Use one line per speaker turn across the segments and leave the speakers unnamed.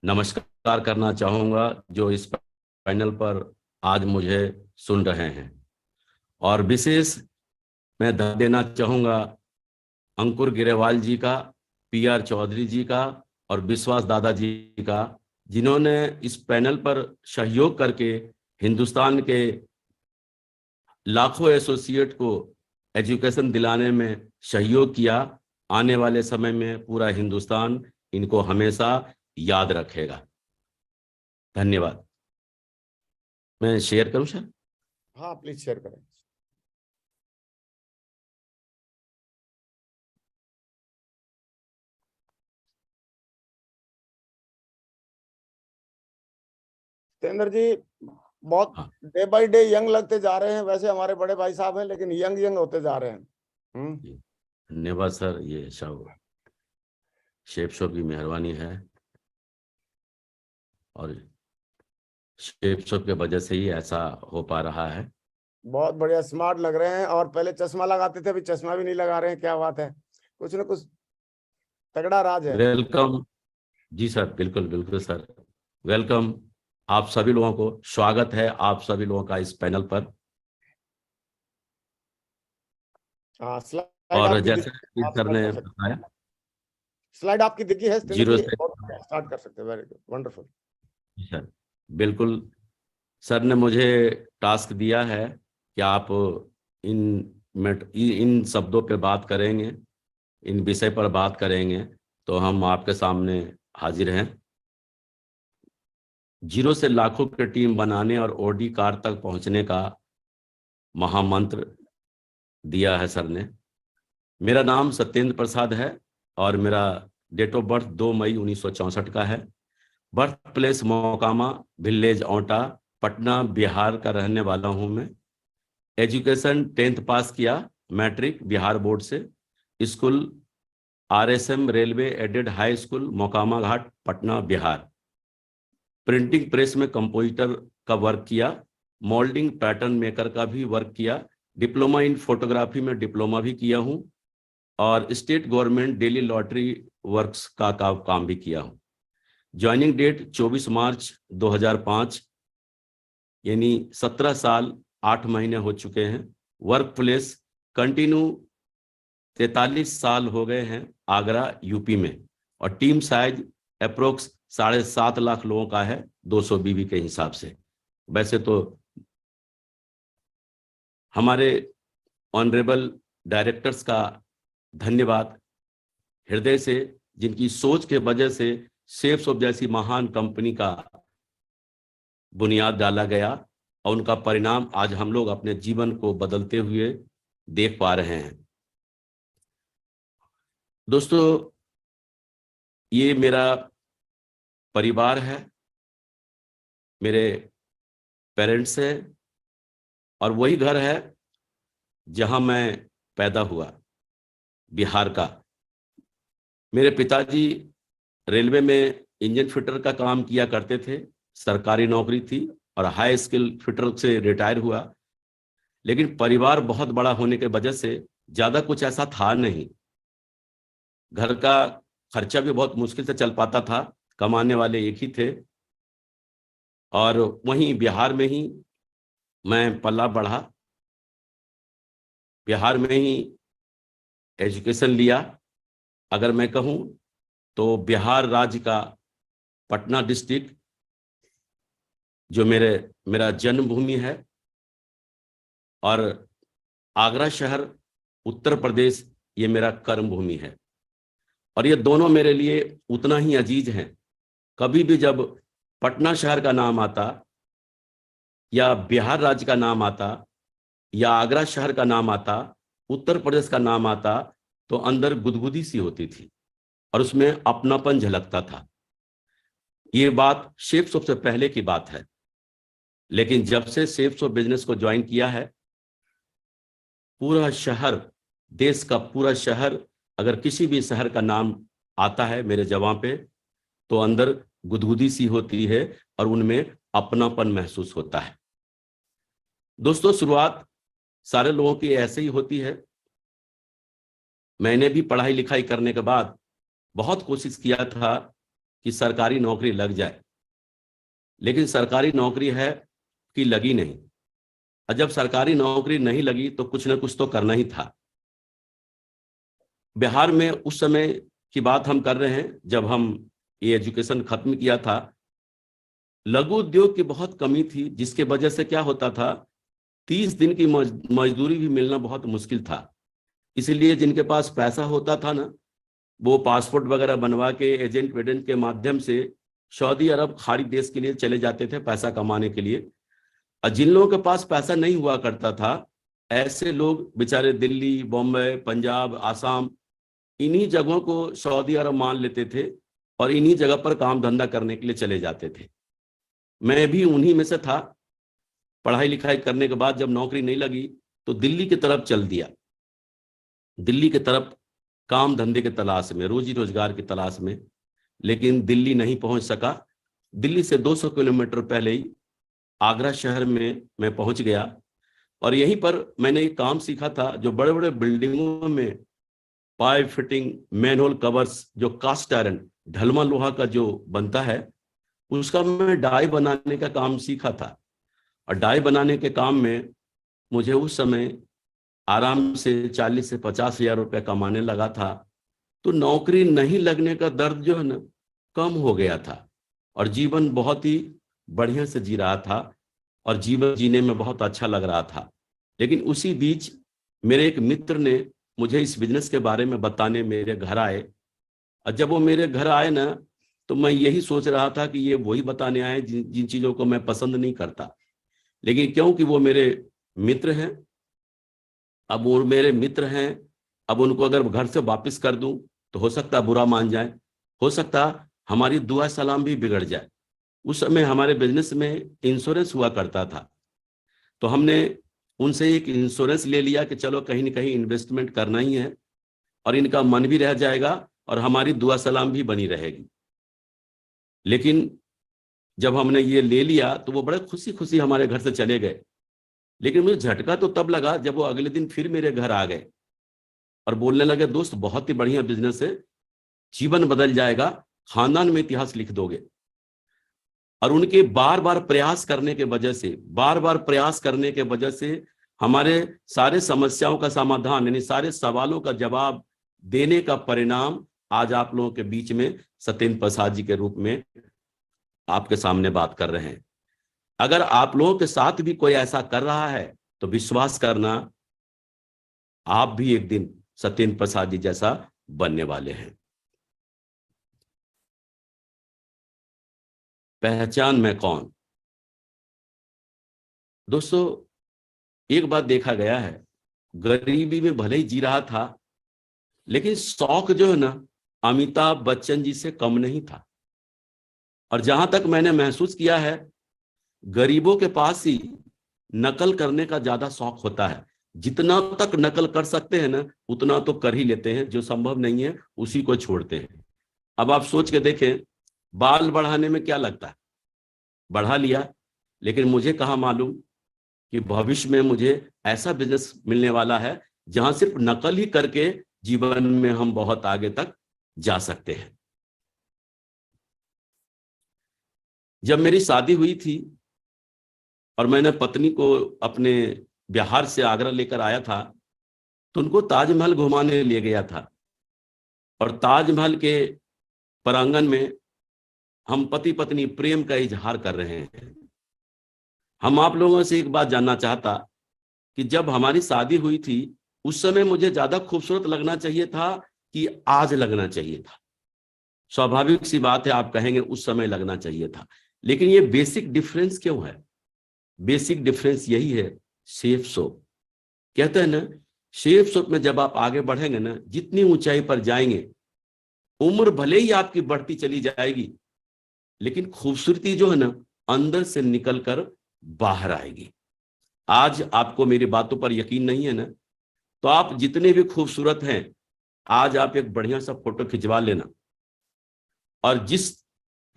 नमस्कार करना चाहूँगा जो इस पैनल पर आज मुझे सुन रहे हैं। और विशेष मैं धन्यवाद देना चाहूँगा अंकुर गिरेवाल जी का, PR चौधरी जी का और विश्वास दादा जी का, जिन्होंने इस पैनल पर सहयोग करके हिंदुस्तान के लाखों एसोसिएट को एजुकेशन दिलाने में सहयोग किया। आने वाले समय में पूरा हिंदुस्तान इनको हमेशा याद रखेगा। धन्यवाद। मैं शेयर करूं सर?
हाँ, प्लीज शेयर करें। सत्येंद्र जी बहुत
हाँ,
डे बाय डे यंग लगते जा रहे हैं। वैसे हमारे बड़े भाई साहब हैं, लेकिन यंग यंग होते जा रहे हैं।
धन्यवाद सर। ये सब शेफ शॉप की मेहरबानी है और शेफ शॉप के वजह से ही ऐसा हो पा रहा है।
बहुत बढ़िया, स्मार्ट लग रहे हैं। और पहले चश्मा लगाते थे, अभी चश्मा भी नहीं लगा रहे हैं। क्या बात है, कुछ ना कुछ तगड़ा राज है।
वेलकम। जी सर, बिल्कुल बिल्कुल सर। वेलकम। आप सभी लोगों को स्वागत है, आप सभी लोगों का इस पैनल पर।
हाँ, स्लाइड
और
आपकी
जैसे कि
आप
सर
स्टार्ट
ने
कर सकते
बताया,
हैं। स्लाइड आपकी दिखी है सत्येंद्र
जीरो
जी?
से।
स्टार्ट कर सकते हैं। Very good, wonderful.
जी सर, बिल्कुल। सर ने मुझे टास्क दिया है कि आप इन इन शब्दों पे बात करेंगे, इन विषय पर बात करेंगे, तो हम आपके सामने हाजिर हैं। जीरो से लाखों की टीम बनाने और OD कार तक पहुंचने का महामंत्र दिया है सर ने। मेरा नाम सत्येंद्र प्रसाद है और मेरा डेट ऑफ बर्थ 2 मई 1964 का है। Birth place Mokama, village Aunta, Patna Bihar का रहने वाला हूं मैं। एजुकेशन 10th पास किया, मैट्रिक बिहार बोर्ड से। School RSM railway aided high school, Mokama Ghat, Patna Bihar. Printing press में कंपोजिटर का वर्क किया, मोल्डिंग पैटर्न मेकर का भी वर्क किया। डिप्लोमा इन फोटोग्राफी में डिप्लोमा भी किया हूं और state government daily lottery works का काम भी किया हूं। ज्वाइनिंग डेट 24 मार्च 2005, यानी 17 साल 8 महीने हो चुके हैं। वर्क प्लेस कंटिन्यू 43 साल हो गए हैं आगरा यूपी में। और टीम साइज अप्रोक्स 7.5 लाख लोगों का है, 200 बीवी के हिसाब से। वैसे तो हमारे ऑनरेबल डायरेक्टर्स का धन्यवाद हृदय से, जिनकी सोच के वजह से सेफ शॉप जैसी महान कंपनी का बुनियाद डाला गया और उनका परिणाम आज हम लोग अपने जीवन को बदलते हुए देख पा रहे हैं। दोस्तों, ये मेरा परिवार है, मेरे पेरेंट्स हैं और वही घर है जहां मैं पैदा हुआ, बिहार का। मेरे पिताजी रेलवे में इंजन फिटर का काम किया करते थे, सरकारी नौकरी थी और हाई स्किल फिटर से रिटायर हुआ। लेकिन परिवार बहुत बड़ा होने के वजह से ज्यादा कुछ ऐसा था नहीं। घर का खर्चा भी बहुत मुश्किल से चल पाता था, कमाने वाले एक ही थे। और वहीं बिहार में ही मैं पला बढ़ा, बिहार में ही एजुकेशन लिया। अगर मैं कहूं तो बिहार राज्य का पटना डिस्ट्रिक्ट जो मेरा जन्मभूमि है, और आगरा शहर उत्तर प्रदेश ये मेरा कर्म भूमि है। और ये दोनों मेरे लिए उतना ही अजीज हैं। कभी भी जब पटना शहर का नाम आता या बिहार राज्य का नाम आता या आगरा शहर का नाम आता, उत्तर प्रदेश का नाम आता, तो अंदर गुदगुदी सी होती थी और उसमें अपनापन झलकता था। ये बात शेफ शॉप से पहले की बात है। लेकिन जब से शेफ शॉप बिजनेस को ज्वाइन किया है, पूरा शहर, देश का पूरा शहर, अगर किसी भी शहर का नाम आता है मेरे जवां पे, तो अंदर गुदगुदी सी होती है और उनमें अपनापन महसूस होता है। दोस्तों, शुरुआत सारे लोगों की ऐसे ही होती है। मैंने भी पढ़ाई लिखाई करने के बाद बहुत कोशिश किया था कि सरकारी नौकरी लग जाए, लेकिन सरकारी नौकरी है कि लगी नहीं। और जब सरकारी नौकरी नहीं लगी तो कुछ ना कुछ तो करना ही था। बिहार में उस समय की बात हम कर रहे हैं जब हम ये एजुकेशन खत्म किया था। लघु उद्योग की बहुत कमी थी, जिसके वजह से क्या होता था, 30 दिन की मजदूरी भी मिलना बहुत मुश्किल था। इसीलिए जिनके पास पैसा होता था ना, वो पासपोर्ट वगैरह बनवा के एजेंट वेजेंट के माध्यम से सऊदी अरब खाड़ी देश के लिए चले जाते थे पैसा कमाने के लिए। और जिन लोगों के पास पैसा नहीं हुआ करता था, ऐसे लोग बेचारे दिल्ली, बॉम्बे, पंजाब, आसाम, इन्हीं जगहों को सऊदी अरब मान लेते थे और इन्हीं जगह पर काम धंधा करने के लिए चले जाते थे। मैं भी उन्हीं में से था। पढ़ाई लिखाई करने के बाद जब नौकरी नहीं लगी तो दिल्ली की तरफ चल दिया। दिल्ली की तरफ काम धंधे की तलाश में, रोजी रोजगार की तलाश में, लेकिन दिल्ली नहीं पहुंच सका। दिल्ली से 200 किलोमीटर पहले ही आगरा शहर में मैं पहुंच गया और यहीं पर मैंने एक काम सीखा था। जो बड़े बड़े बिल्डिंगों में पाइप फिटिंग, मैनहोल कवर्स, जो कास्ट आयरन, ढलमा लोहा का जो बनता है, उसका मैं डाई बनाने का काम सीखा था। और डाई बनाने के काम में मुझे उस समय आराम से 40 से 50 हजार रुपये कमाने लगा था। तो नौकरी नहीं लगने का दर्द जो है ना, कम हो गया था और जीवन बहुत ही बढ़िया से जी रहा था और जीवन जीने में बहुत अच्छा लग रहा था। लेकिन उसी बीच मेरे एक मित्र ने मुझे इस बिजनेस के बारे में बताने मेरे घर आए। और जब वो मेरे घर आए ना, तो मैं यही सोच रहा था कि ये वही बताने आए जिन चीजों को मैं पसंद नहीं करता। लेकिन क्योंकि वो मेरे मित्र हैं, अब वो मेरे मित्र हैं, अब उनको अगर घर से वापस कर दूं तो हो सकता है बुरा मान जाए, हो सकता हमारी दुआ सलाम भी बिगड़ जाए। उस समय हमारे बिजनेस में इंश्योरेंस हुआ करता था, तो हमने उनसे एक इंश्योरेंस ले लिया कि चलो कहीं ना कहीं इन्वेस्टमेंट करना ही है और इनका मन भी रह जाएगा और हमारी दुआ सलाम भी बनी रहेगी। लेकिन जब हमने ये ले लिया तो वो बड़े खुशी खुशी हमारे घर से चले गए। लेकिन मुझे झटका तो तब लगा जब वो अगले दिन फिर मेरे घर आ गए और बोलने लगे, दोस्त बहुत ही बढ़िया बिजनेस है, जीवन बदल जाएगा, खानदान में इतिहास लिख दोगे। और उनके बार बार प्रयास करने के वजह से, बार बार प्रयास करने के वजह से हमारे सारे समस्याओं का समाधान, यानी सारे सवालों का जवाब देने का परिणाम आज आप लोगों के बीच में सत्येंद्र प्रसाद जी के रूप में आपके सामने बात कर रहे हैं। अगर आप लोगों के साथ भी कोई ऐसा कर रहा है तो विश्वास करना, आप भी एक दिन सत्येंद्र प्रसाद जी जैसा बनने वाले हैं। पहचान मैं कौन? दोस्तों, एक बात देखा गया है, गरीबी में भले ही जी रहा था, लेकिन शौक जो है ना, अमिताभ बच्चन जी से कम नहीं था। और जहां तक मैंने महसूस किया है, गरीबों के पास ही नकल करने का ज्यादा शौक होता है। जितना तक नकल कर सकते हैं ना, उतना तो कर ही लेते हैं, जो संभव नहीं है उसी को छोड़ते हैं। अब आप सोच के देखें, बाल बढ़ाने में क्या लगता है, बढ़ा लिया, लेकिन मुझे कहाँ मालूम कि भविष्य में मुझे ऐसा बिजनेस मिलने वाला है जहां सिर्फ नकल ही करके जीवन में हम बहुत आगे तक जा सकते हैं। जब मेरी शादी हुई थी और मैंने पत्नी को अपने बिहार से आगरा लेकर आया था, तो उनको ताजमहल घुमाने ले गया था। और ताजमहल के प्रांगण में हम पति पत्नी प्रेम का इजहार कर रहे हैं। हम आप लोगों से एक बात जानना चाहता कि जब हमारी शादी हुई थी, उस समय मुझे ज्यादा खूबसूरत लगना चाहिए था कि आज लगना चाहिए था? स्वाभाविक सी बात है, आप कहेंगे उस समय लगना चाहिए था। लेकिन ये बेसिक डिफरेंस क्यों है? बेसिक डिफरेंस यही है, सेफ सोप। कहते हैं ना, सेफ सोप में जब आप आगे बढ़ेंगे ना, जितनी ऊंचाई पर जाएंगे, उम्र भले ही आपकी बढ़ती चली जाएगी, लेकिन खूबसूरती जो है ना, अंदर से निकलकर बाहर आएगी। आज आपको मेरी बातों पर यकीन नहीं है ना, तो आप जितने भी खूबसूरत हैं, आज आप एक बढ़िया सा फोटो खिंचवा लेना, और जिस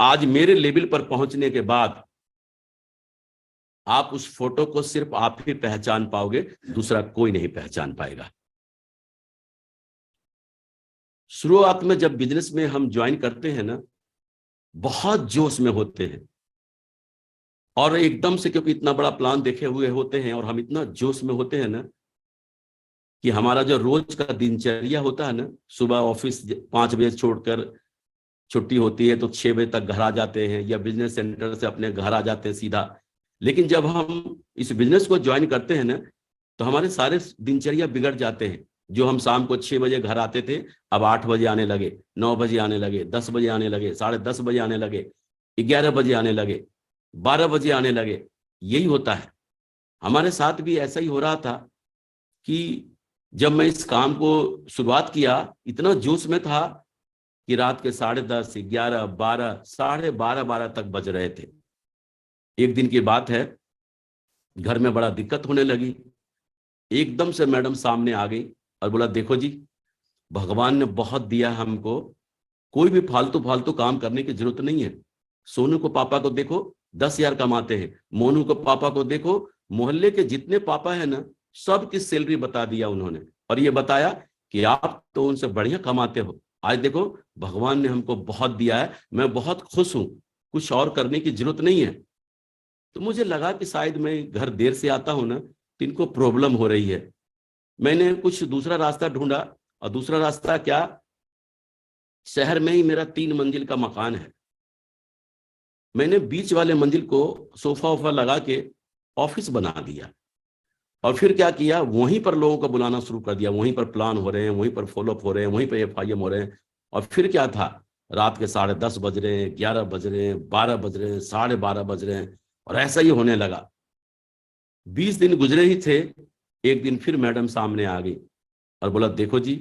आज मेरे लेवल पर पहुंचने के बाद आप उस फोटो को सिर्फ आप ही पहचान पाओगे, दूसरा कोई नहीं पहचान पाएगा। शुरुआत में जब बिजनेस में हम ज्वाइन करते हैं ना, बहुत जोश में होते हैं और एकदम से, क्योंकि इतना बड़ा प्लान देखे हुए होते हैं और हम इतना जोश में होते हैं ना कि हमारा जो रोज का दिनचर्या होता है ना, सुबह ऑफिस 5 बजे छोड़कर छुट्टी होती है तो 6 बजे तक घर आ जाते हैं, या बिजनेस सेंटर से अपने घर आ जाते हैं सीधा। लेकिन जब हम इस बिजनेस को ज्वाइन करते हैं ना तो हमारे सारे दिनचर्या बिगड़ जाते हैं। जो हम शाम को 6 बजे घर आते थे, अब 8 बजे आने लगे, 9 बजे आने लगे, 10 बजे आने लगे, 10:30 बजे आने लगे, 11 बजे आने लगे, 12 बजे आने लगे। यही होता है हमारे साथ भी। ऐसा ही हो रहा था कि जब मैं इस काम को शुरुआत किया, इतना जोश में था कि रात के 10:30, 11, 12, 12:30 तक बज रहे थे। एक दिन की बात है, घर में बड़ा दिक्कत होने लगी। एकदम से मैडम सामने आ गई और बोला, देखो जी, भगवान ने बहुत दिया हमको, कोई भी फालतू फालतू काम करने की जरूरत नहीं है। सोनू को पापा को देखो, 10,000 कमाते हैं। मोनू को पापा को देखो, मोहल्ले के जितने पापा है ना, सबकी सैलरी बता दिया उन्होंने, और ये बताया कि आप तो उनसे बढ़िया कमाते हो। आज देखो, भगवान ने हमको बहुत दिया है, मैं बहुत खुश हूं, कुछ और करने की जरूरत नहीं है। तो मुझे लगा कि शायद मैं घर देर से आता हूं ना तो इनको प्रॉब्लम हो रही है। मैंने कुछ दूसरा रास्ता ढूंढा, और दूसरा रास्ता क्या, शहर में ही मेरा 3 मंजिल का मकान है। मैंने बीच वाले मंजिल को सोफा वोफा लगा के ऑफिस बना दिया, और फिर क्या किया, वहीं पर लोगों को बुलाना शुरू कर दिया। वहीं पर प्लान हो रहे हैं, वहीं पर फॉलोअप हो रहे हैं, वहीं पर FIM हो रहे हैं। और फिर क्या था, रात के 10:30 बज रहे हैं, 11 बज रहे हैं, 12 बज रहे हैं, 12:30 बज रहे हैं, और ऐसा ही होने लगा। 20 दिन गुजरे ही थे, एक दिन फिर मैडम सामने आ गई और बोला, देखो जी,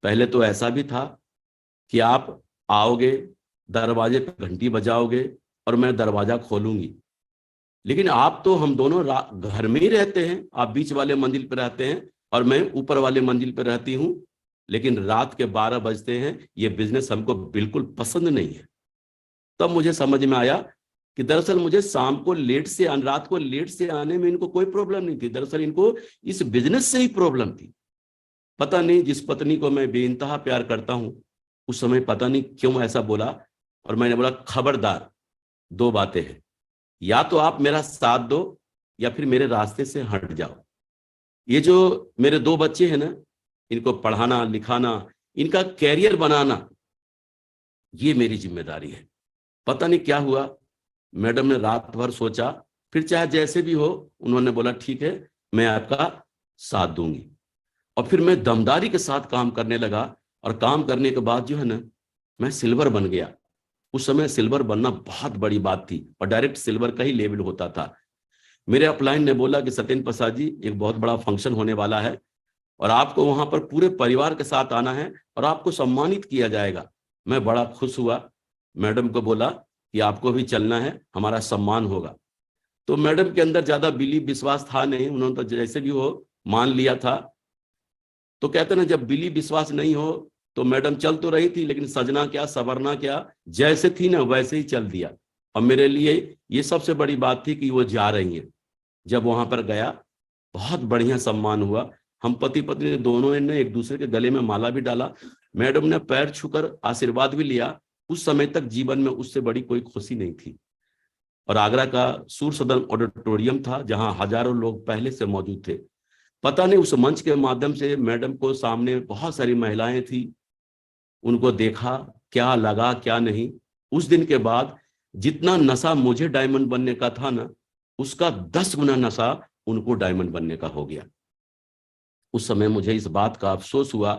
पहले तो ऐसा भी था कि आप आओगे, दरवाजे पर घंटी बजाओगे और मैं दरवाजा खोलूंगी, लेकिन आप तो, हम दोनों घर में ही रहते हैं, आप बीच वाले मंजिल पर रहते हैं और मैं ऊपर वाले मंजिल पर रहती हूँ, लेकिन रात के 12 बजते हैं, ये बिजनेस हमको बिल्कुल पसंद नहीं है। तब मुझे समझ में आया कि दरअसल मुझे शाम को लेट से, रात को लेट से आने में इनको कोई प्रॉब्लम नहीं थी, दरअसल इनको इस बिजनेस से ही प्रॉब्लम थी। पता नहीं, जिस पत्नी को मैं बेइंतहा प्यार करता हूं, उस समय पता नहीं क्यों ऐसा बोला, और मैंने बोला, खबरदार, 2 बातें हैं, या तो आप मेरा साथ दो या फिर मेरे रास्ते से हट जाओ। ये जो मेरे 2 बच्चे हैं ना, इनको पढ़ाना लिखाना, इनका कैरियर बनाना, ये मेरी जिम्मेदारी है। पता नहीं क्या हुआ, मैडम ने रात भर सोचा, फिर चाहे जैसे भी हो, उन्होंने बोला, ठीक है, मैं आपका साथ दूंगी। और फिर मैं दमदारी के साथ काम करने लगा, और काम करने के बाद जो है ना, मैं सिल्वर बन गया। उस समय सिल्वर बनना बहुत बड़ी बात थी, और डायरेक्ट सिल्वर का ही लेवल होता था। मेरे अपलाइन ने बोला कि सत्येंद्र प्रसाद जी, एक बहुत बड़ा फंक्शन होने वाला है और आपको वहां पर पूरे परिवार के साथ आना है और आपको सम्मानित किया जाएगा। मैं बड़ा खुश हुआ, मैडम को बोला कि आपको भी चलना है, हमारा सम्मान होगा। तो मैडम के अंदर ज्यादा बिलीव विश्वास था नहीं, उन्होंने तो जैसे भी हो मान लिया था। तो कहते ना, जब बिलीव विश्वास नहीं हो तो मैडम चल तो रही थी, लेकिन सजना क्या सवरना क्या, जैसे थी ना वैसे ही चल दिया। और मेरे लिए ये सबसे बड़ी बात थी कि वो जा रही हैं। जब वहां पर गया, बहुत बढ़िया सम्मान हुआ। हम पति पत्नी दोनों ने एक दूसरे के गले में माला भी डाला, मैडम ने पैर छूकर आशीर्वाद भी लिया। उस समय तक जीवन में उससे बड़ी कोई खुशी नहीं थी। और आगरा का सूर सदन ऑडिटोरियम था, जहां हजारों लोग पहले से मौजूद थे। पता नहीं, उस मंच के माध्यम से मैडम को सामने बहुत सारी महिलाएं थी, उनको देखा, क्या लगा क्या नहीं। उस दिन के बाद जितना नशा मुझे डायमंड बनने का था ना, उसका 10 गुना नशा उनको डायमंड बनने का हो गया। उस समय मुझे इस बात का अफसोस हुआ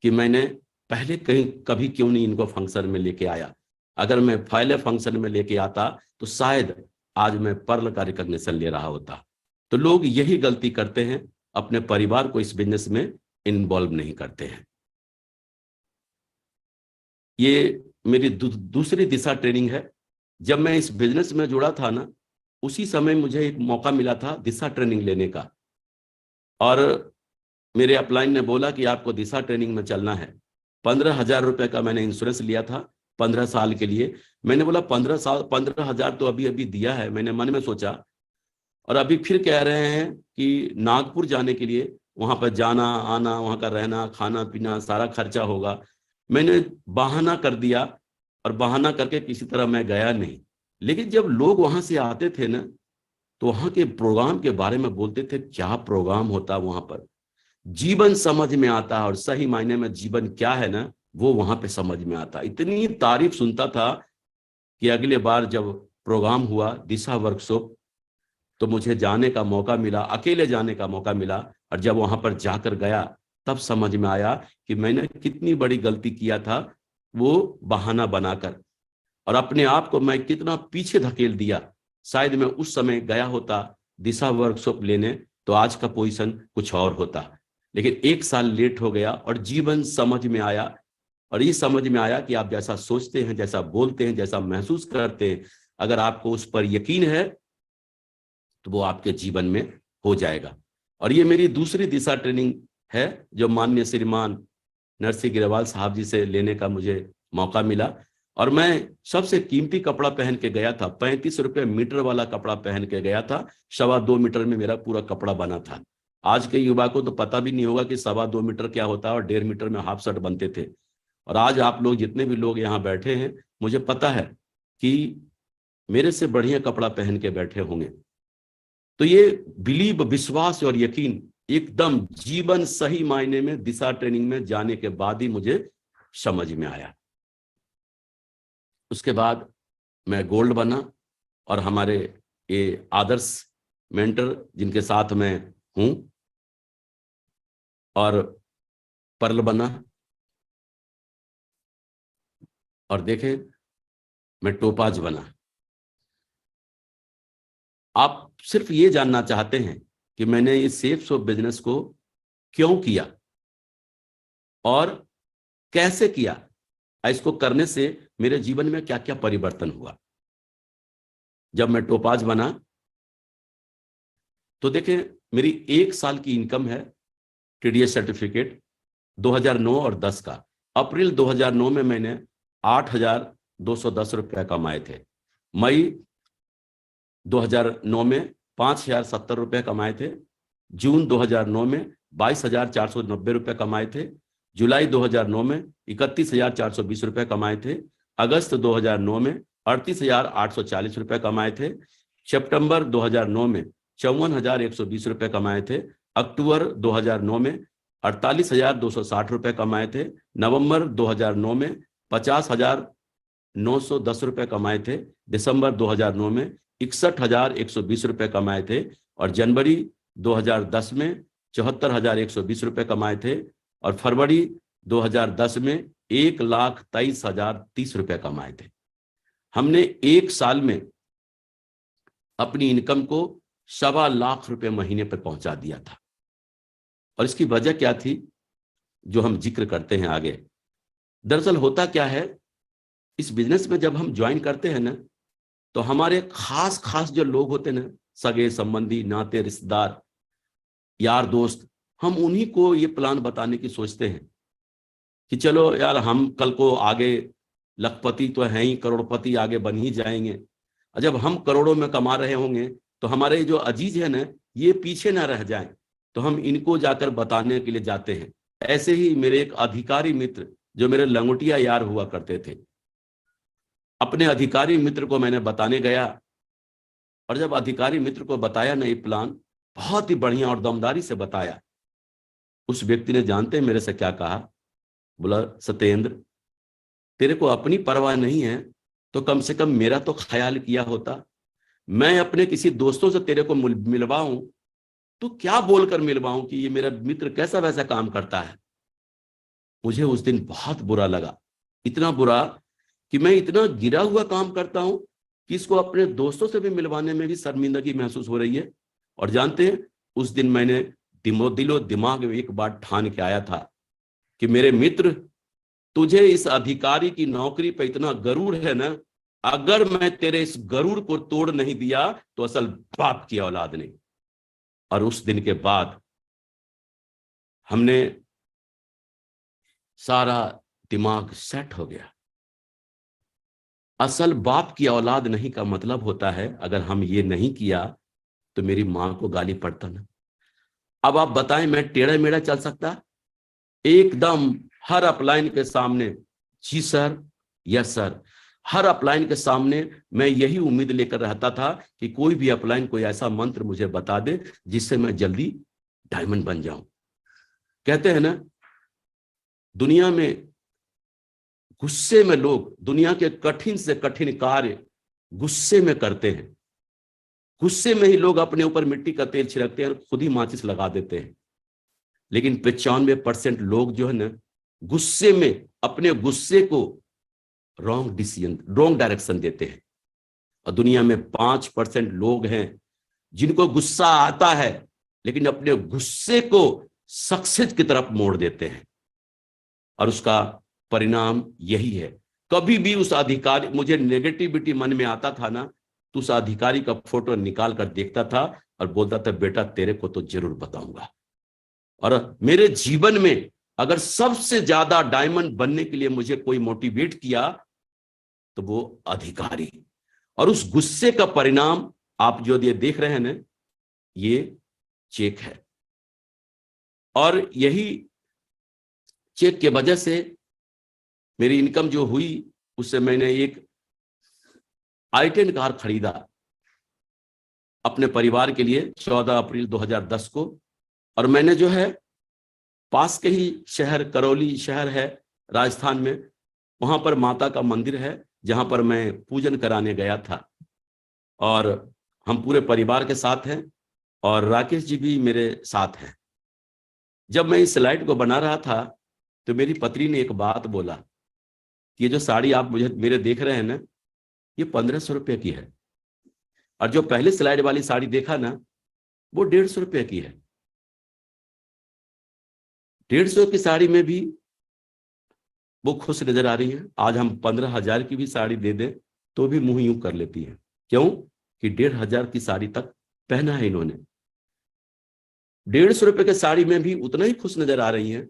कि मैंने पहले कहीं कभी क्यों नहीं इनको फंक्शन में लेके आया। अगर मैं पहले फंक्शन में लेके आता तो शायद आज मैं पर्ल का रिकॉग्निशन ले रहा होता। तो लोग यही गलती करते हैं, अपने परिवार को इस बिजनेस में इन्वॉल्व नहीं करते हैं। ये मेरी दूसरी दिशा ट्रेनिंग है। जब मैं इस बिजनेस में जुड़ा था ना, उसी समय मुझे एक मौका मिला था दिशा ट्रेनिंग लेने का, और मेरे अपलाइन ने बोला कि आपको दिशा ट्रेनिंग में चलना है। 15,000 रुपए का मैंने इंश्योरेंस लिया था 15 साल के लिए। मैंने बोला 15,000 तो अभी अभी दिया है, मैंने मन में सोचा, और अभी फिर कह रहे हैं कि नागपुर जाने के लिए, वहां पर जाना आना, वहां का रहना खाना पीना सारा खर्चा होगा। मैंने बहाना कर दिया और बहाना करके किसी तरह मैं गया नहीं। लेकिन जब लोग वहां से आते थे ना, तो वहां के प्रोग्राम के बारे में बोलते थे, क्या प्रोग्राम होता वहां पर, जीवन समझ में आता, और सही मायने में जीवन क्या है ना, वो वहां पे समझ में आता। इतनी तारीफ सुनता था कि अगले बार जब प्रोग्राम हुआ दिशा वर्कशॉप, तो मुझे जाने का मौका मिला, अकेले जाने का मौका मिला। और जब वहां पर जाकर गया, तब समझ में आया कि मैंने कितनी बड़ी गलती किया था, वो बहाना बनाकर, और अपने आप को मैं कितना पीछे धकेल दिया। शायद मैं उस समय गया होता दिशा वर्कशॉप लेने, तो आज का पोजीशन कुछ और होता। लेकिन 1 साल लेट हो गया और जीवन समझ में आया। और ये समझ में आया कि आप जैसा सोचते हैं, जैसा बोलते हैं, जैसा महसूस करते हैं, अगर आपको उस पर यकीन है तो वो आपके जीवन में हो जाएगा। और ये मेरी दूसरी दिशा ट्रेनिंग है, जो माननीय श्रीमान नरसिंह गिरवाल साहब जी से लेने का मुझे मौका मिला। और मैं सबसे कीमती कपड़ा पहन के गया था, 35 रुपये मीटर वाला कपड़ा पहन के गया था। 2.25 मीटर में मेरा पूरा कपड़ा बना था। आज के युवा को तो पता भी नहीं होगा कि 2.25 मीटर क्या होता है, और 1.5 मीटर में हाफ शर्ट बनते थे। और आज आप लोग जितने भी लोग यहाँ बैठे हैं, मुझे पता है कि मेरे से बढ़िया कपड़ा पहन के बैठे होंगे। तो ये बिलीव, विश्वास और यकीन एकदम जीवन सही मायने में दिशा ट्रेनिंग में जाने के बाद ही मुझे समझ में आया। उसके बाद मैं गोल्ड बना, और हमारे ये आदर्श मेंटर जिनके साथ मैं हूं, और पर्ल बना, और देखें मैं टोपाज बना। आप सिर्फ ये जानना चाहते हैं कि मैंने इस सेफ सोप बिजनेस को क्यों किया और कैसे किया, इसको करने से मेरे जीवन में क्या क्या परिवर्तन हुआ। जब मैं टोपाज बना, तो देखें मेरी 1 साल की इनकम है, टीडीएस सर्टिफिकेट 2009 और 10 का। अप्रैल 2009 में मैंने 8,210 रुपये कमाए थे। मई 2009 में 5,070 रुपये कमाए थे। जून 2009 में 22,490 रुपये कमाए थे। जुलाई 2009 में 31,420 रुपये कमाए थे। अगस्त 2009 में 38,840 रुपये कमाए थे। सितंबर 2009 में 54,120 रुपये कमाए थे। अक्टूबर 2009 में 48,260 रुपये कमाए थे। नवंबर 2009 में 50,910 रुपये कमाए थे। दिसंबर 2009 में 61,120 रुपये कमाए थे। और जनवरी 2010 में 74,120 रुपये कमाए थे। और फरवरी 2010 में 1,23,030 रुपये कमाए थे। हमने 1 साल में अपनी इनकम को 2.25 लाख रुपए महीने पर पहुंचा दिया था। और इसकी वजह क्या थी, जो हम जिक्र करते हैं आगे। दरअसल होता क्या है, इस बिजनेस में जब हम ज्वाइन करते हैं ना, तो हमारे खास खास जो लोग होते हैं ना, सगे संबंधी, नाते, रिश्तेदार, यार दोस्त, हम उन्हीं को ये प्लान बताने की सोचते हैं कि चलो यार, हम कल को आगे लखपति तो हैं ही, करोड़पति आगे बन ही जाएंगे। और जब हम करोड़ों में कमा रहे होंगे, तो हमारे जो अजीज है ना, ये पीछे ना रह जाएं, तो हम इनको जाकर बताने के लिए जाते हैं। ऐसे ही मेरे एक अधिकारी मित्र, जो मेरे लंगोटिया यार हुआ करते थे, अपने अधिकारी मित्र को मैंने बताने गया। और जब अधिकारी मित्र को बताया ना ये प्लान, बहुत ही बढ़िया और दमदारी से बताया, उस व्यक्ति ने जानते हैं मेरे से क्या कहा? बोला, सत्येंद्र, तेरे को अपनी परवाह नहीं है तो कम से कम मेरा तो ख्याल किया होता। मैं अपने किसी दोस्तों से तेरे को मिलवाऊं तो क्या बोलकर मिलवाऊं कि ये मेरा मित्र कैसा वैसा काम करता है। मुझे उस दिन बहुत बुरा लगा, इतना बुरा कि मैं इतना गिरा हुआ काम करता हूं कि इसको अपने दोस्तों से भी मिलवाने में भी शर्मिंदगी महसूस हो रही है। और जानते हैं, उस दिन मैंने दिलो दिमाग में एक बार ठान के आया था कि मेरे मित्र, तुझे इस अधिकारी की नौकरी पे इतना गरूर है ना, अगर मैं तेरे इस गरूर को तोड़ नहीं दिया तो असल बाप की औलाद नहीं। और उस दिन के बाद हमने सारा दिमाग सेट हो गया। असल बाप की औलाद नहीं का मतलब होता है, अगर हम ये नहीं किया तो मेरी मां को गाली पड़ता ना। अब आप बताएं, मैं टेढ़ा मेढ़ा चल सकता? एकदम हर अपलाइन के सामने जी सर, यस सर। हर अपलाइन के सामने मैं यही उम्मीद लेकर रहता था कि कोई भी अपलाइन कोई ऐसा मंत्र मुझे बता दे जिससे मैं जल्दी डायमंड बन जाऊं। कहते हैं ना, दुनिया में गुस्से में लोग दुनिया के कठिन से कठिन कार्य गुस्से में करते हैं। गुस्से में ही लोग अपने ऊपर मिट्टी का तेल छिड़कते हैं और खुद ही माचिस लगा देते हैं। लेकिन 95% लोग जो है ना, गुस्से में अपने गुस्से को रॉन्ग डिसीजन, रॉन्ग डायरेक्शन देते हैं। और दुनिया में 5% लोग हैं जिनको गुस्सा आता है लेकिन अपने गुस्से को सक्सेस की तरफ मोड़ देते हैं, और उसका परिणाम यही है। कभी भी उस अधिकारी, मुझे नेगेटिविटी मन में आता था ना, तो उस अधिकारी का फोटो निकाल कर देखता था और बोलता था, बेटा तेरे को तो जरूर बताऊंगा। और मेरे जीवन में अगर सबसे ज्यादा डायमंड बनने के लिए मुझे कोई मोटिवेट किया तो वो अधिकारी। और उस गुस्से का परिणाम आप जो ये देख रहे हैं ना, ये चेक है। और यही चेक के वजह से मेरी इनकम जो हुई, उससे मैंने एक i10 कार खरीदा अपने परिवार के लिए 14 अप्रैल 2010 को। और मैंने जो है पास के ही शहर, करौली शहर है राजस्थान में, वहां पर माता का मंदिर है जहां पर मैं पूजन कराने गया था। और हम पूरे परिवार के साथ हैं और राकेश जी भी मेरे साथ हैं। जब मैं इस स्लाइड को बना रहा था तो मेरी पत्नी ने एक बात बोला कि ये जो साड़ी आप मुझे मेरे देख रहे हैं ना, ये 1500 रुपये की है, और जो पहले स्लाइड वाली साड़ी देखा ना, वो 150 रुपये की है। 150 की साड़ी में भी वो खुश नजर आ रही है। आज हम 15,000 की भी साड़ी दे दें तो भी मुंह यूं कर लेती है। क्यों? कि 1,500 की साड़ी तक पहना है इन्होंने। 150 रुपए की साड़ी में भी उतना ही खुश नजर आ रही है,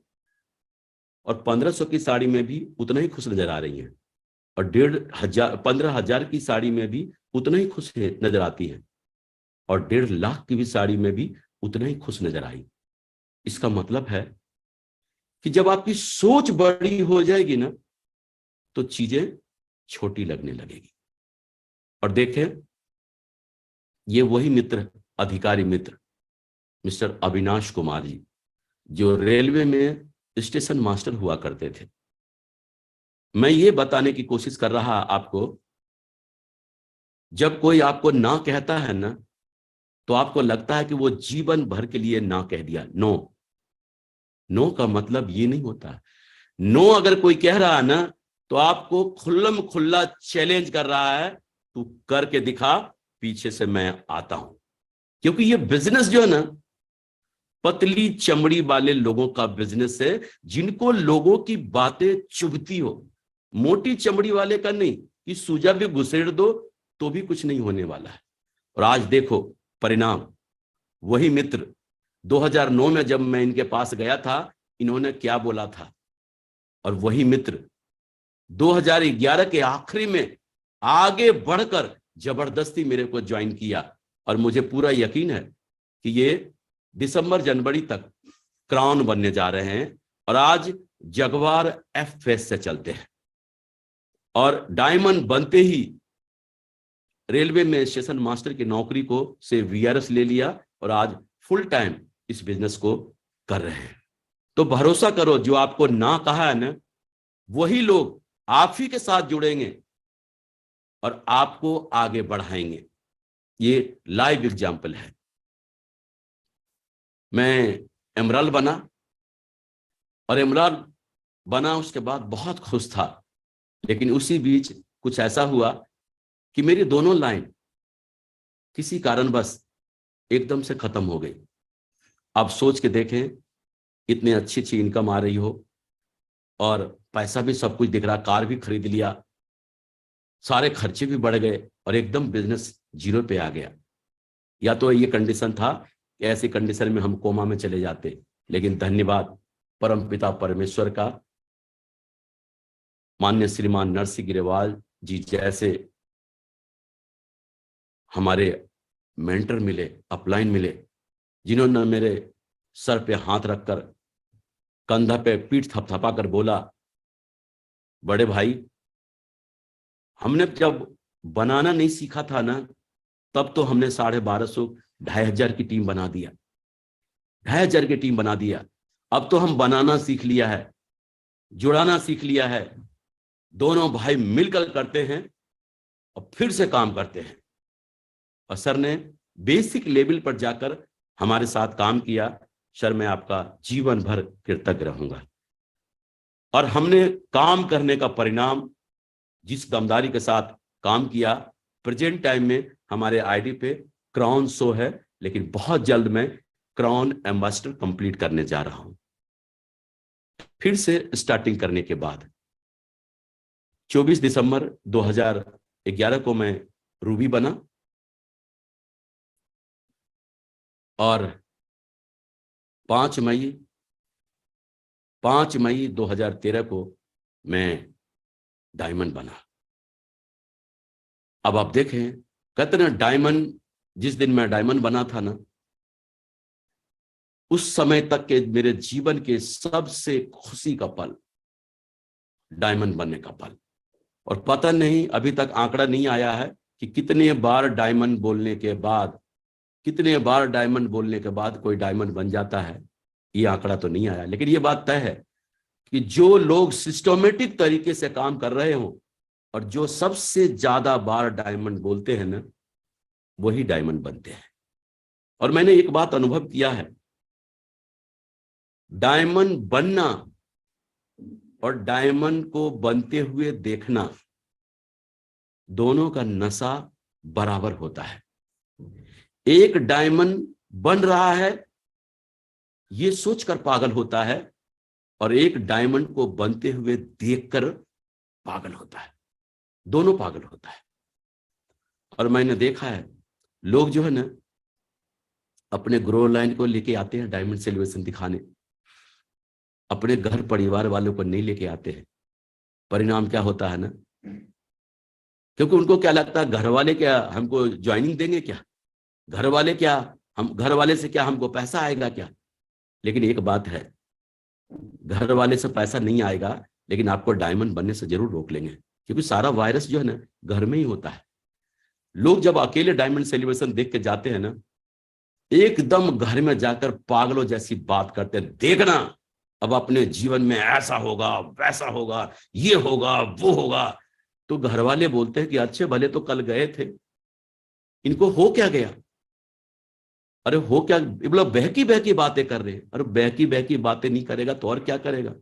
और 1500 की साड़ी में भी उतना ही खुश नजर आ रही है, और 15,000 की साड़ी में भी उतना ही खुश नजर आती है, और 1.5 लाख की भी साड़ी में भी उतना ही खुश नजर आई। इसका मतलब है कि जब आपकी सोच बड़ी हो जाएगी ना, तो चीजें छोटी लगने लगेगी। और देखें, ये वही मित्र, अधिकारी मित्र मिस्टर अविनाश कुमार जी, जो रेलवे में स्टेशन मास्टर हुआ करते थे। मैं ये बताने की कोशिश कर रहा आपको, जब कोई आपको ना कहता है ना, तो आपको लगता है कि वो जीवन भर के लिए ना कह दिया। नो, नो का मतलब ये नहीं होता। नो अगर कोई कह रहा है ना, तो आपको खुल्लम खुल्ला चैलेंज कर रहा है, तू करके दिखा, पीछे से मैं आता हूं। क्योंकि ये बिजनेस जो है ना, पतली चमड़ी वाले लोगों का बिजनेस है, जिनको लोगों की बातें चुभती हो। मोटी चमड़ी वाले का नहीं, कि सूजा भी घुसेड़ दो तो भी कुछ नहीं होने वाला है। और आज देखो परिणाम। वही मित्र 2009 में जब मैं इनके पास गया था, इन्होंने क्या बोला था, और वही मित्र 2011 के आखिरी में आगे बढ़कर जबरदस्ती मेरे को ज्वाइन किया। और मुझे पूरा यकीन है कि ये दिसंबर जनवरी तक क्राउन बनने जा रहे हैं, और आज जगवार एफ फेस से चलते हैं, और डायमंड बनते ही रेलवे में स्टेशन मास्टर की नौकरी को से वीआरएस ले लिया, और आज फुल टाइम इस बिजनेस को कर रहे हैं। तो भरोसा करो, जो आपको ना कहा है ना, वही लोग आप ही के साथ जुड़ेंगे और आपको आगे बढ़ाएंगे। ये लाइव एग्जाम्पल है। मैं एमराल्ड बना, और एमराल्ड बना उसके बाद बहुत खुश था। लेकिन उसी बीच कुछ ऐसा हुआ कि मेरी दोनों लाइन किसी कारणवश एकदम से खत्म हो गई। आप सोच के देखें, इतनी अच्छी अच्छी इनकम आ रही हो, और पैसा भी सब कुछ दिख रहा, कार भी खरीद लिया, सारे खर्चे भी बढ़ गए, और एकदम बिजनेस जीरो पे आ गया। या तो ये कंडीशन था कि ऐसी कंडीशन में हम कोमा में चले जाते, लेकिन धन्यवाद परमपिता परमेश्वर का, मान्य श्रीमान नरसिंह गिरेवाल जी जैसे हमारे मेंटर मिले, अपलाइन मिले, जिन्होंने मेरे सर पे हाथ रखकर, कंधा पे पीठ थपथपा कर बोला, बड़े भाई हमने जब बनाना नहीं सीखा था ना, तब तो हमने 1250 2500 की टीम बना दिया, 2500 की टीम बना दिया। अब तो हम बनाना सीख लिया है, जुड़ाना सीख लिया है, दोनों भाई मिलकर करते हैं और फिर से काम करते हैं। और सर ने बेसिक लेवल पर जाकर हमारे साथ काम किया। सर मैं आपका जीवन भर कृतज्ञ रहूंगा। और हमने काम करने का परिणाम, जिस दमदारी के साथ काम किया, प्रेजेंट टाइम में हमारे आईडी पे क्राउन शो है, लेकिन बहुत जल्द मैं क्राउन एम्बेसडर कंप्लीट करने जा रहा हूं। फिर से स्टार्टिंग करने के बाद 24 दिसंबर 2011 को मैं रूबी बना और 5 मई 2013 को मैं डायमंड बना। अब आप देखें, कहते ना डायमंड, जिस दिन मैं डायमंड बना था ना, उस समय तक के मेरे जीवन के सबसे खुशी का पल डायमंड बनने का पल। और पता नहीं, अभी तक आंकड़ा नहीं आया है कि कितने बार डायमंड बोलने के बाद, कितने बार डायमंड बोलने के बाद कोई डायमंड बन जाता है। ये आंकड़ा तो नहीं आया, लेकिन ये बात तय है कि जो लोग सिस्टमेटिक तरीके से काम कर रहे हो और जो सबसे ज्यादा बार डायमंड बोलते हैं ना, वही डायमंड बनते हैं। और मैंने एक बात अनुभव किया है, डायमंड बनना और डायमंड को बनते हुए देखना, दोनों का नशा बराबर होता है। एक डायमंड बन रहा है ये सोचकर पागल होता है, और एक डायमंड को बनते हुए देखकर पागल होता है। दोनों पागल होता है। और मैंने देखा है, लोग जो है ना, अपने ग्रो लाइन को लेके आते हैं डायमंड सेलिब्रेशन दिखाने, अपने घर परिवार वालों को नहीं लेके आते हैं। परिणाम क्या होता है ना, क्योंकि उनको क्या लगता है, घर वाले क्या हमको ज्वाइनिंग देंगे क्या, घर वाले क्या, हम घर वाले से क्या हमको पैसा आएगा क्या। लेकिन एक बात है, घर वाले से पैसा नहीं आएगा, लेकिन आपको डायमंड बनने से जरूर रोक लेंगे, क्योंकि सारा वायरस जो है ना घर में ही होता है। लोग जब अकेले डायमंड सेलिब्रेशन देख के जाते हैं ना, एकदम घर में जाकर पागलों जैसी बात करते हैं, देखना अब अपने जीवन में ऐसा होगा, वैसा होगा, ये होगा, वो होगा। तो घर वाले बोलते हैं कि अच्छे भले तो कल गए थे, इनको हो क्या गया। अरे हो क्या, मतलब बहकी बहकी बातें कर रहे हैं। अरे बहकी बहकी बातें नहीं करेगा तो और क्या करेगा,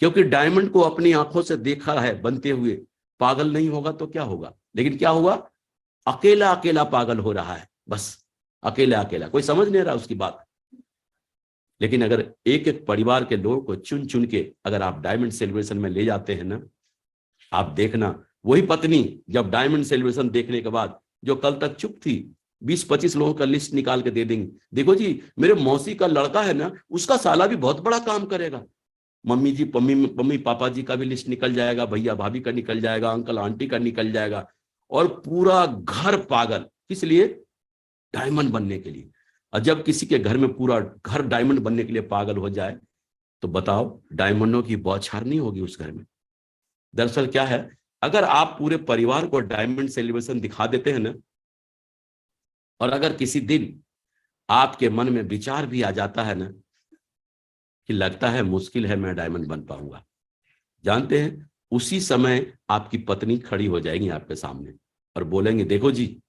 क्योंकि डायमंड को अपनी आंखों से देखा है बनते हुए। पागल नहीं होगा तो क्या होगा, लेकिन क्या हुआ, अकेला अकेला पागल हो रहा है, बस अकेला अकेला, कोई समझ नहीं रहा उसकी बात। लेकिन अगर एक एक परिवार के लोगों को चुन चुन के अगर आप डायमंड सेलिब्रेशन में ले जाते हैं ना, आप देखना वही पत्नी जब डायमंड सेलिब्रेशन देखने के बाद, जो कल तक चुप थी, 20-25 लोगों का लिस्ट निकाल के दे देंगे, देखो जी मेरे मौसी का लड़का है ना, उसका साला भी बहुत बड़ा काम करेगा। मम्मी जी, मम्मी पापा जी का भी लिस्ट निकल जाएगा, भैया भाभी का निकल जाएगा, अंकल आंटी का निकल जाएगा, और पूरा घर पागल। किस लिए, डायमंड बनने के लिए। और जब किसी के घर में पूरा घर डायमंड बनने के लिए पागल हो जाए, तो बताओ डायमंडों की बौछार नहीं होगी उस घर में। दरअसल क्या है, अगर आप पूरे परिवार को डायमंड सेलिब्रेशन दिखा देते हैं ना, और अगर किसी दिन आपके मन में विचार भी आ जाता है ना कि लगता है मुश्किल है मैं डायमंड बन पाऊंगा, जानते हैं उसी समय आपकी पत्नी खड़ी हो जाएगी आपके सामने और बोलेंगे, देखो जी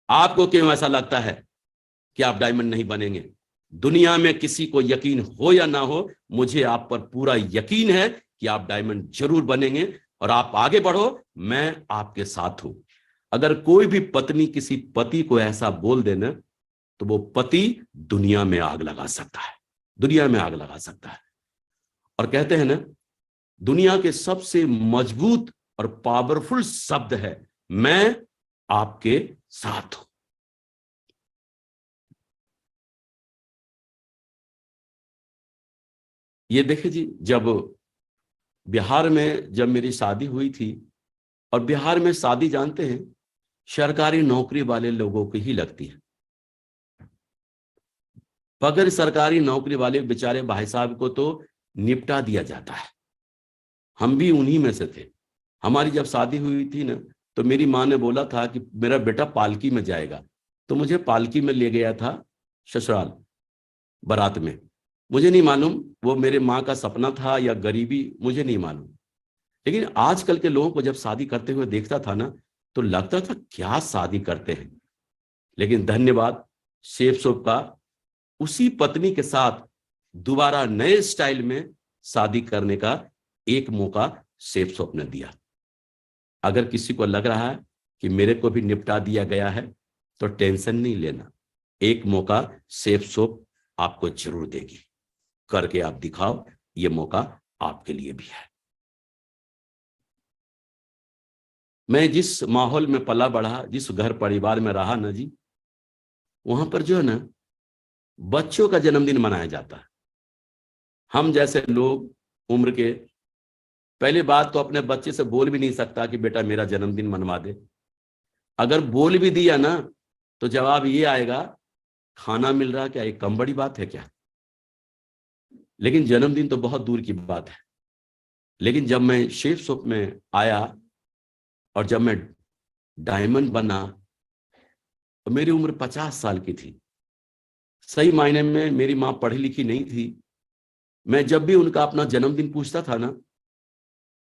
आपको क्यों ऐसा लगता है कि आप डायमंड नहीं बनेंगे। दुनिया में किसी को यकीन हो या ना हो, मुझे आप पर पूरा यकीन है कि आप डायमंड जरूर बनेंगे, और आप आगे बढ़ो, मैं आपके साथ हूं। अगर कोई भी पत्नी किसी पति को ऐसा बोल देना, तो वो पति दुनिया में आग लगा सकता है, दुनिया में आग लगा सकता है। और कहते हैं ना, दुनिया के सबसे मजबूत और पावरफुल शब्द है, मैं आपके साथ हूं। ये देखिए जी, जब बिहार में जब मेरी शादी हुई थी, और बिहार में शादी जानते हैं सरकारी नौकरी वाले लोगों की ही लगती है। बगैर सरकारी नौकरी वाले बेचारे भाई साहब को तो निपटा दिया जाता है। हम भी उन्हीं में से थे, हमारी जब शादी हुई थी ना, तो मेरी माँ ने बोला था कि मेरा बेटा पालकी में जाएगा, तो मुझे पालकी में ले गया था ससुराल बारात में। मुझे नहीं मालूम वो मेरे माँ का सपना था या गरीबी, मुझे नहीं मालूम। लेकिन आजकल के लोगों को जब शादी करते हुए देखता था ना, तो लगता था क्या शादी करते हैं। लेकिन धन्यवाद शेफ सोप का, उसी पत्नी के साथ दोबारा नए स्टाइल में शादी करने का एक मौका शेफ सोप ने दिया। अगर किसी को लग रहा है कि मेरे को भी निपटा दिया गया है, तो टेंशन नहीं लेना, एक मौका शेफ सोप आपको जरूर देगी। करके आप दिखाओ, ये मौका आपके लिए भी है। मैं जिस माहौल में पला बढ़ा, जिस घर परिवार में रहा ना जी, वहां पर जो है ना, बच्चों का जन्मदिन मनाया जाता है। हम जैसे लोग उम्र के, पहली बात तो अपने बच्चे से बोल भी नहीं सकता कि बेटा मेरा जन्मदिन मनवा दे। अगर बोल भी दिया ना, तो जवाब ये आएगा, खाना मिल रहा क्या, एक कम बड़ी बात है क्या। लेकिन जन्मदिन तो बहुत दूर की बात है। लेकिन जब मैं शेफ सोप में आया और जब मैं डायमंड बना, तो मेरी उम्र 50 साल की थी। सही मायने में मेरी माँ पढ़ी लिखी नहीं थी। मैं जब भी उनका अपना जन्मदिन पूछता था ना,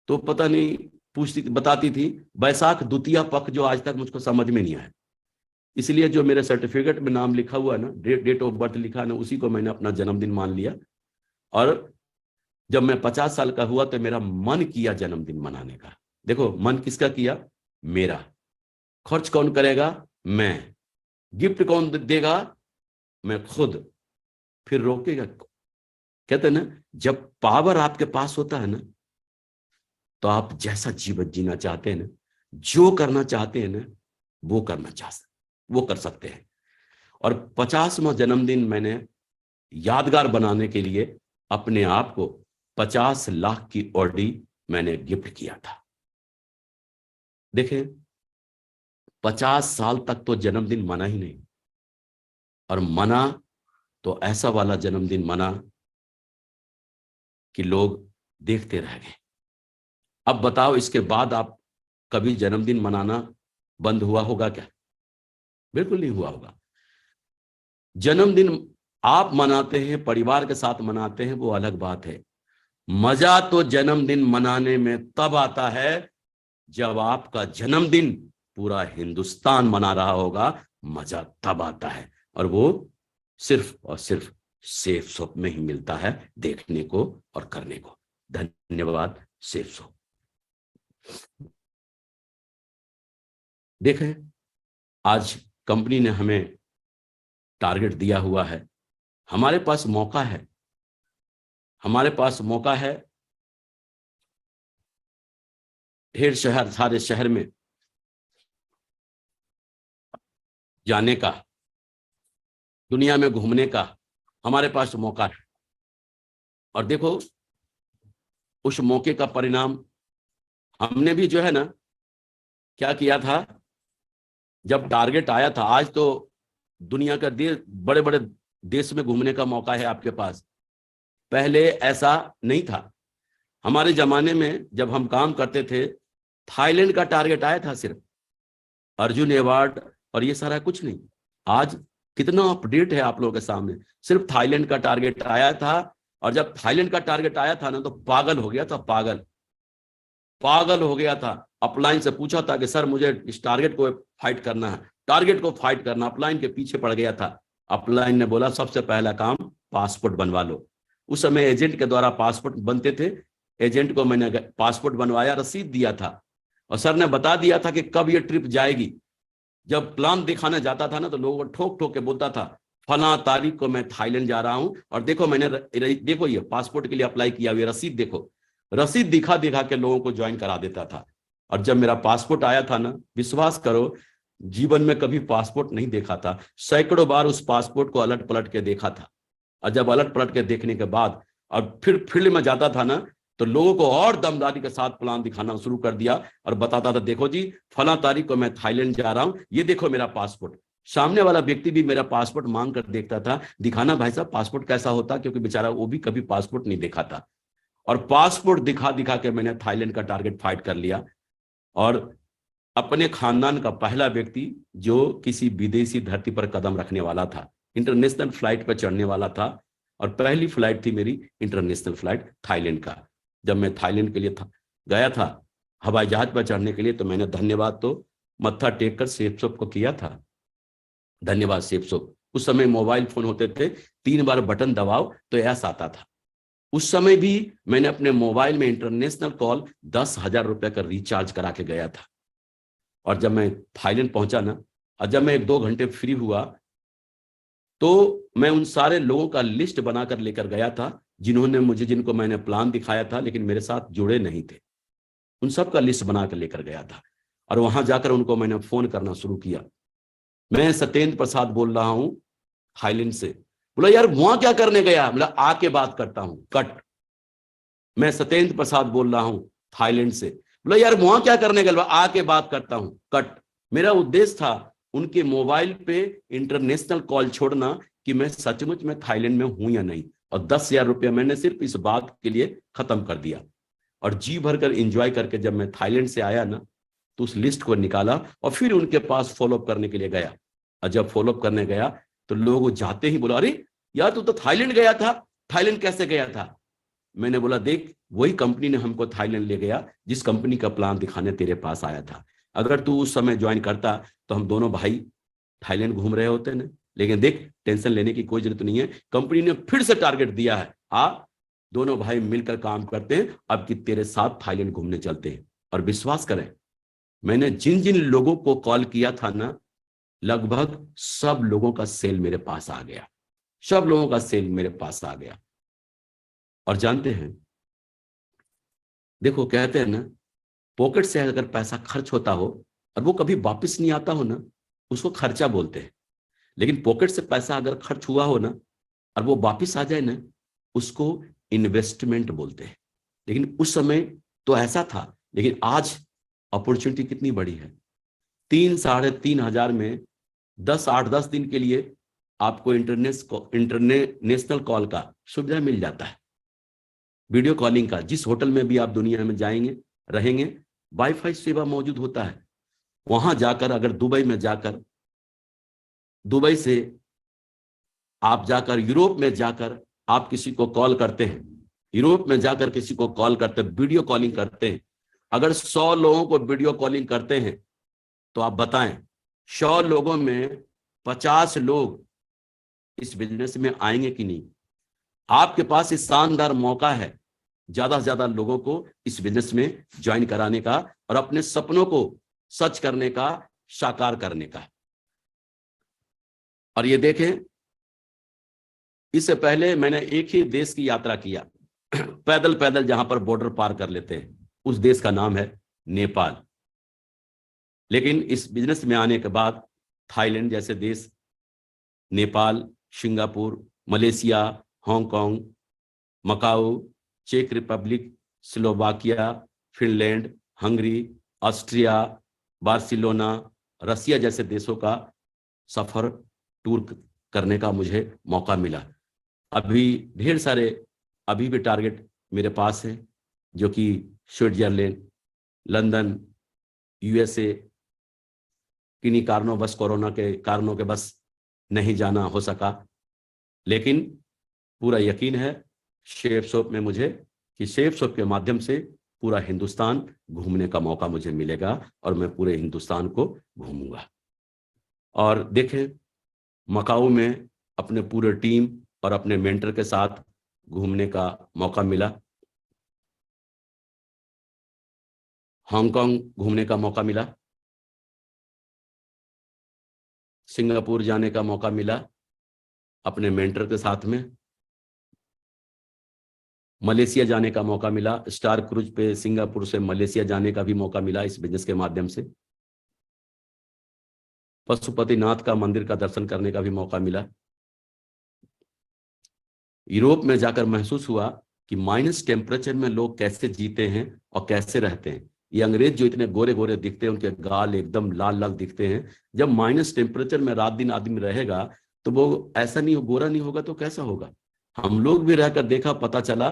तो पता नहीं पूछती, बताती थी बैसाख द्वितीया पक्ष, जो आज तक मुझको समझ में नहीं आया। इसलिए जो मेरे सर्टिफिकेट में नाम लिखा हुआ है ना, डेट ऑफ बर्थ लिखा है ना, उसी को मैंने अपना जन्मदिन मान लिया। और जब मैं 50 साल का हुआ तो मेरा मन किया जन्मदिन मनाने का। देखो मन किसका किया, मेरा। खर्च कौन करेगा, मैं। गिफ्ट कौन देगा, मैं खुद। फिर रोकेगा। कहते हैं ना, जब पावर आपके पास होता है ना, तो आप जैसा जीवन जीना चाहते हैं ना, जो करना चाहते हैं ना, वो वो कर सकते हैं। और 50वां जन्मदिन मैंने यादगार बनाने के लिए अपने आप को 50 लाख की ऑडी मैंने गिफ्ट किया था। देखें, 50 साल तक तो जन्मदिन मना ही नहीं, और मना तो ऐसा वाला जन्मदिन मना कि लोग देखते रह गए। अब बताओ, इसके बाद आप कभी जन्मदिन मनाना बंद हुआ होगा क्या? बिल्कुल नहीं हुआ होगा। जन्मदिन आप मनाते हैं, परिवार के साथ मनाते हैं, वो अलग बात है। मजा तो जन्मदिन मनाने में तब आता है जब आपका जन्मदिन पूरा हिंदुस्तान मना रहा होगा। मजा तब आता है, और वो सिर्फ और सिर्फ सेफ सोप में ही मिलता है, देखने को और करने को। धन्यवाद सेफ सोप। देखें, आज कंपनी ने हमें टारगेट दिया हुआ है, हमारे पास मौका है, हमारे पास मौका है ढेर शहर, सारे शहर में जाने का, दुनिया में घूमने का हमारे पास मौका है। और देखो, उस मौके का परिणाम हमने भी जो है ना, क्या किया था। जब टारगेट आया था, आज तो दुनिया का बड़े बड़े देश में घूमने का मौका है आपके पास। पहले ऐसा नहीं था। हमारे जमाने में जब हम काम करते थे, थाईलैंड का टारगेट आया था सिर्फ, अर्जुन अवार्ड और ये सारा कुछ नहीं। आज कितना अपडेट है आप लोगों के सामने। सिर्फ थाईलैंड का टारगेट आया था, और जब थाईलैंड का टारगेट आया था ना, तो पागल हो गया था, पागल हो गया था। अपलाइन से पूछा था कि सर मुझे इस टारगेट को फाइट करना है, टारगेट को फाइट करना। अपलाइन के पीछे पड़ गया था। अपलाइन ने बोला सबसे पहला काम पासपोर्ट बनवा लो। उस समय एजेंट के द्वारा पासपोर्ट बनते थे। एजेंट को मैंने पासपोर्ट बनवाया, रसीद दिया था, और सर ने बता दिया था कि कब ये ट्रिप जाएगी। जब प्लान दिखाने जाता था ना, तो लोगों को ठोक ठोक के बोलता था फला तारीख को मैं थाईलैंड जा रहा हूं, और देखो मैंने देखो ये पासपोर्ट के लिए अप्लाई किया हुआ रसीद देखो। रसीद दिखा दिखा के लोगों को ज्वाइन करा देता था। और जब मेरा पासपोर्ट आया था ना, विश्वास करो, जीवन में कभी पासपोर्ट नहीं देखा था। सैकड़ों बार उस पासपोर्ट को अलट पलट के देखा था। और जब अलट पलट के देखने के बाद और फिर फील्ड में जाता था ना, तो लोगों को और दमदारी के साथ प्लान दिखाना शुरू कर दिया, और बताता था देखो जी फला तारीख को मैं थाईलैंड जा रहा हूं, ये देखो मेरा पासपोर्ट। सामने वाला व्यक्ति भी मेरा पासपोर्ट मांग कर देखता था, दिखाना भाई साहब पासपोर्ट कैसा होता, क्योंकि बेचारा वो भी कभी पासपोर्ट नहीं देखा था। और पासपोर्ट दिखा दिखा के मैंने थाईलैंड का टारगेट फाइट कर लिया। और अपने खानदान का पहला व्यक्ति जो किसी विदेशी धरती पर कदम रखने वाला था, इंटरनेशनल फ्लाइट पर चढ़ने वाला था। और पहली फ्लाइट थी मेरी इंटरनेशनल फ्लाइट थाईलैंड का। जब मैं थाईलैंड के लिए गया था हवाई जहाज पर चढ़ने के लिए, तो मैंने धन्यवाद तो मत्था टेक कर शेफ सोप को किया था, धन्यवाद शेफ सोप। उस समय मोबाइल फोन होते थे, 3 बार बटन दबाओ तो ऐसा आता था। उस समय भी मैंने अपने मोबाइल में इंटरनेशनल कॉल 10,000 रुपए का रिचार्ज करा के गया था। और जब मैं थाईलैंड पहुंचा ना, और जब मैं 1-2 घंटे फ्री हुआ, तो मैं उन सारे लोगों का लिस्ट बनाकर लेकर गया था जिनको मैंने प्लान दिखाया था लेकिन मेरे साथ जुड़े नहीं थे। उन सब का लिस्ट बनाकर लेकर गया था और वहां जाकर उनको मैंने फोन करना शुरू किया। मैं सत्येंद्र प्रसाद बोल रहा हूं थाईलैंड से। बोला यार वहां क्या करने गया? बोला आके बात करता हूं, कट। मैं सत्येंद्र प्रसाद बोल रहा हूं थाईलैंड से। बोला यार वहां क्या करने गया? आके बात करता हूं, कट। मेरा उद्देश्य था उनके मोबाइल पे इंटरनेशनल कॉल छोड़ना कि मैं सचमुच में थाईलैंड में हूं या नहीं। और 10,000 रुपया मैंने सिर्फ इस बात के लिए खत्म कर दिया। और जी भरकर एंजॉय करके जब मैं थाईलैंड से आया ना, तो उस लिस्ट को निकाला और फिर उनके पास फॉलोअप करने के लिए गया। और जब फॉलोअप करने गया तो लोग जाते ही बोला, अरे यार तू तो थाईलैंड गया था, थाईलैंड कैसे गया था? मैंने बोला देख, वही कंपनी ने हमको थाईलैंड ले गया जिस कंपनी का प्लान दिखाने तेरे पास आया था। अगर तू उस समय ज्वाइन करता तो हम दोनों भाई थाईलैंड घूम रहे होते ना। लेकिन देख, टेंशन लेने की कोई जरूरत नहीं है, कंपनी ने फिर से टारगेट दिया है, आ दोनों भाई मिलकर काम करते हैं, अब कि तेरे साथ थाईलैंड घूमने चलते हैं। और विश्वास करें, मैंने जिन जिन लोगों को कॉल किया था ना, लगभग सब लोगों का सेल मेरे पास आ गया, सब लोगों का सेल मेरे पास आ गया। और जानते हैं, देखो कहते हैं ना, पॉकेट से अगर पैसा खर्च होता हो और वो कभी वापस नहीं आता हो ना, उसको खर्चा बोलते हैं। लेकिन पॉकेट से पैसा अगर खर्च हुआ हो ना और वो वापस आ जाए ना, उसको इन्वेस्टमेंट बोलते हैं। लेकिन उस समय तो ऐसा था, लेकिन आज अपॉर्चुनिटी कितनी बड़ी है। 3-3.5 हजार में 8-10 दिन के लिए आपको इंटरनेशनल कॉल का सुविधा मिल जाता है, वीडियो कॉलिंग का। जिस होटल में भी आप दुनिया में जाएंगे रहेंगे, वाईफाई सेवा मौजूद होता है। वहां जाकर अगर दुबई से आप जाकर यूरोप में जाकर आप किसी को कॉल करते हैं, यूरोप में जाकर किसी को कॉल करते हैं, वीडियो कॉलिंग करते हैं, अगर 100 लोगों को वीडियो कॉलिंग करते हैं तो आप बताएं 100 लोगों में 50 लोग इस बिजनेस में आएंगे कि नहीं? आपके पास इस शानदार मौका है ज्यादा से ज्यादा लोगों को इस बिजनेस में ज्वाइन कराने का और अपने सपनों को सच करने का, साकार करने का। और ये देखें, इससे पहले मैंने एक ही देश की यात्रा किया पैदल पैदल, जहां पर बॉर्डर पार कर लेते हैं, उस देश का नाम है नेपाल। लेकिन इस बिजनेस में आने के बाद थाईलैंड जैसे देश, Nepal, Singapore, Malaysia, Hong Kong, Macau, चेक Republic, Slovakia, Finland, Hungary, Austria, Barcelona, Russia जैसे देशों का सफर टूर करने का मुझे मौका मिला। अभी ढेर सारे अभी भी टारगेट मेरे पास हैं, जो कि स्विट्जरलैंड, लंदन, यूएसए, किन्हीं कारणों बस कोरोना के कारणों के बस नहीं जाना हो सका। लेकिन पूरा यकीन है शेफ शॉप में मुझे कि शेफ शॉप के माध्यम से पूरा हिंदुस्तान घूमने का मौका मुझे मिलेगा और मैं पूरे हिंदुस्तान को घूमूंगा। और देखें, मकाऊ में अपने पूरे टीम और अपने मेंटर के साथ घूमने का मौका मिला, हांगकांग घूमने का मौका मिला, सिंगापुर जाने का मौका मिला अपने मेंटर के साथ में, मलेशिया जाने का मौका मिला, स्टार क्रूज पे सिंगापुर से मलेशिया जाने का भी मौका मिला इस बिजनेस के माध्यम से, पशुपतिनाथ का मंदिर का दर्शन करने का भी मौका मिला। यूरोप में जाकर महसूस हुआ कि माइनस टेम्परेचर में लोग कैसे जीते हैं और कैसे रहते हैं। ये अंग्रेज जो इतने गोरे गोरे दिखते हैं, उनके गाल एकदम लाल लाल दिखते हैं, जब माइनस टेम्परेचर में रात दिन आदमी रहेगा तो वो ऐसा नहीं, गोरा नहीं होगा तो कैसा होगा? हम लोग भी रहकर देखा, पता चला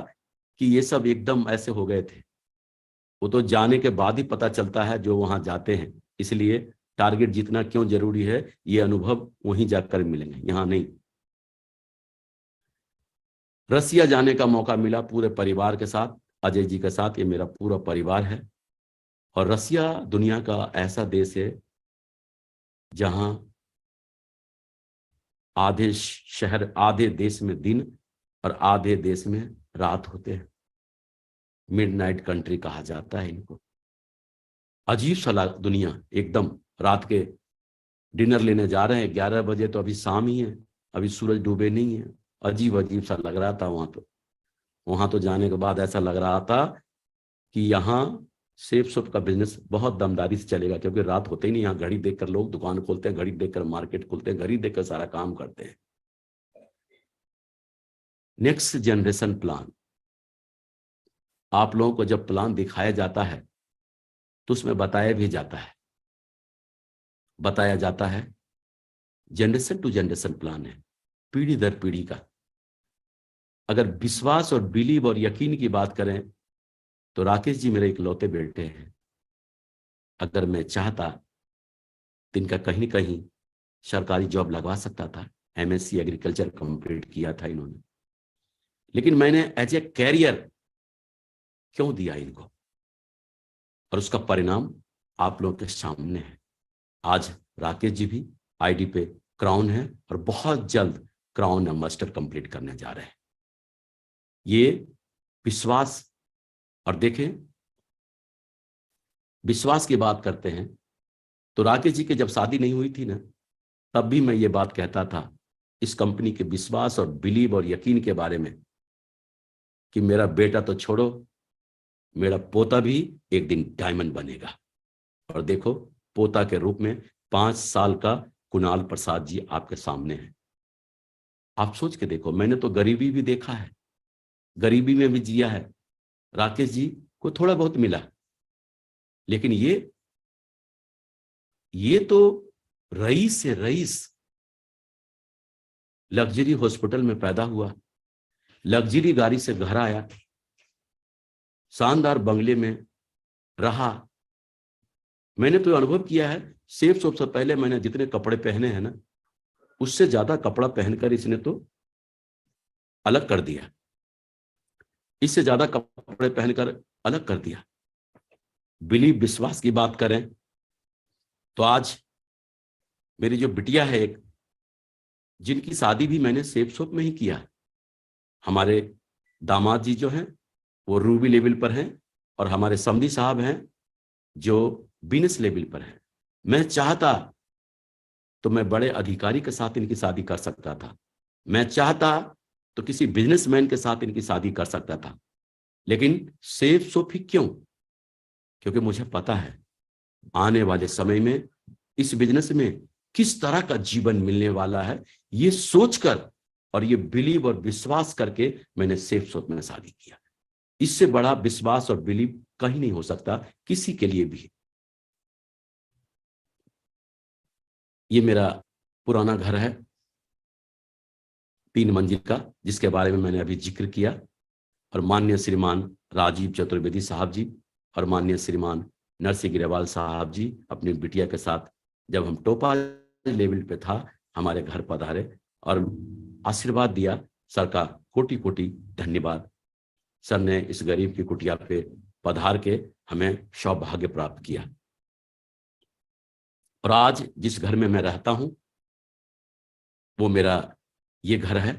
कि ये सब एकदम ऐसे हो गए थे। वो तो जाने के बाद ही पता चलता है जो वहां जाते हैं। इसलिए टारगेट जीतना क्यों जरूरी है, ये अनुभव वहीं जाकर मिलेंगे, यहां नहीं। रसिया जाने का मौका मिला पूरे परिवार के साथ, अजय जी के साथ। ये मेरा पूरा परिवार है। और रसिया दुनिया का ऐसा देश है जहां आधे शहर, आधे देश में दिन और आधे देश में रात होते हैं। मिडनाइट कंट्री कहा जाता है इनको। अजीब सा दुनिया, एकदम रात के डिनर लेने जा रहे हैं 11 बजे, तो अभी शाम ही है, अभी सूरज डूबे नहीं है। अजीब अजीब सा लग रहा था वहां तो जाने के बाद ऐसा लग रहा था कि यहाँ सेफ शॉप का बिजनेस बहुत दमदारी से चलेगा, क्योंकि रात होते ही नहीं। यहाँ घड़ी देखकर लोग दुकान खोलते हैं, घड़ी देखकर मार्केट खोलते हैं, घड़ी देखकर सारा काम करते हैं। नेक्स्ट जनरेशन प्लान, आप लोगों को जब प्लान दिखाया जाता है तो उसमें बताया जाता है जनरेशन टू जनरेशन प्लान है, पीढ़ी दर पीढ़ी का। अगर विश्वास और बिलीव और यकीन की बात करें तो राकेश जी मेरे इकलौते बेटे हैं। अगर मैं चाहता तो इनका कहीं न कहीं सरकारी जॉब लगवा सकता था। एमएससी एग्रीकल्चर कंप्लीट किया था इन्होंने, लेकिन मैंने एज ए कैरियर क्यों दिया इनको, और उसका परिणाम आप लोगों के सामने है। आज राकेश जी भी आईडी पे क्राउन है और बहुत जल्द क्राउन मास्टर कंप्लीट करने जा रहे हैं। ये विश्वास, और देखें विश्वास की बात करते हैं तो राकेश जी की जब शादी नहीं हुई थी ना, तब भी मैं ये बात कहता था इस कंपनी के विश्वास और बिलीव और यकीन के बारे में कि मेरा बेटा तो छोड़ो, मेरा पोता भी एक दिन डायमंड बनेगा। और देखो पोता के रूप में 5 साल का कुणाल प्रसाद जी आपके सामने हैं। आप सोच के देखो, मैंने तो गरीबी भी देखा है, गरीबी में भी जिया है। राकेश जी को थोड़ा बहुत मिला, लेकिन ये तो रईस से रईस, लग्जरी हॉस्पिटल में पैदा हुआ, लग्जरी गाड़ी से घर आया, शानदार बंगले में रहा। मैंने तो अनुभव किया है, सेफ शॉप से पहले मैंने जितने कपड़े पहने हैं ना, उससे ज्यादा कपड़ा पहनकर इसने तो अलग कर दिया, इससे ज्यादा कपड़े पहनकर अलग कर दिया। बिलीव, विश्वास की बात करें तो आज मेरी जो बिटिया है एक, जिनकी शादी भी मैंने सेफ शॉप में ही किया। हमारे दामाद जी जो हैं वो रूबी लेवल पर हैं, और हमारे समधी साहब हैं जो बिजनेस लेवल पर हैं। मैं चाहता तो मैं बड़े अधिकारी के साथ इनकी शादी कर सकता था, मैं चाहता तो किसी बिजनेसमैन के साथ इनकी शादी कर सकता था, लेकिन सेफ शॉप ही क्यों? क्योंकि मुझे पता है आने वाले समय में इस बिजनेस में किस तरह का जीवन मिलने वाला है। ये सोचकर और ये बिलीव और विश्वास करके मैंने सेफ शॉप में शादी किया। इससे बड़ा विश्वास और बिलीव कहीं नहीं हो सकता किसी के लिए भी। ये मेरा पुराना घर है 3 मंजिल का, जिसके बारे में मैंने अभी जिक्र किया। और माननीय श्रीमान राजीव चतुर्वेदी साहब जी और माननीय श्रीमान नरसिंह गिरेवाल साहब जी अपनी बिटिया के साथ जब हम टोपा लेवल पे था हमारे घर पधारे और आशीर्वाद दिया। सर का कोटि कोटि धन्यवाद। सर ने इस गरीब की कुटिया पे पधार के हमें सौभाग्य प्राप्त किया। और आज जिस घर में मैं रहता हूं वो मेरा ये घर है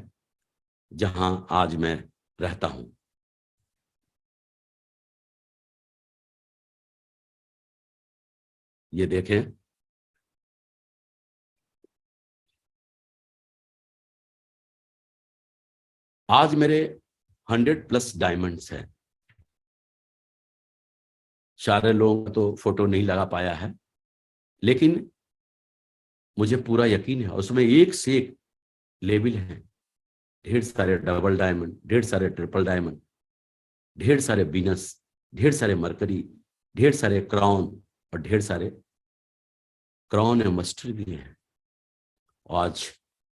जहां आज मैं रहता हूं। ये देखें, आज मेरे 100+ डायमंड्स हैं। सारे लोगों तो फोटो नहीं लगा पाया है, लेकिन मुझे पूरा यकीन है उसमें एक से एक लेवल है। ढेर सारे डबल डायमंड, ढेर सारे ट्रिपल डायमंड, ढेर सारे बीनस, ढेर सारे मरकरी, ढेर सारे क्राउन और ढेर सारे क्राउन एंड मास्टर भी हैं। आज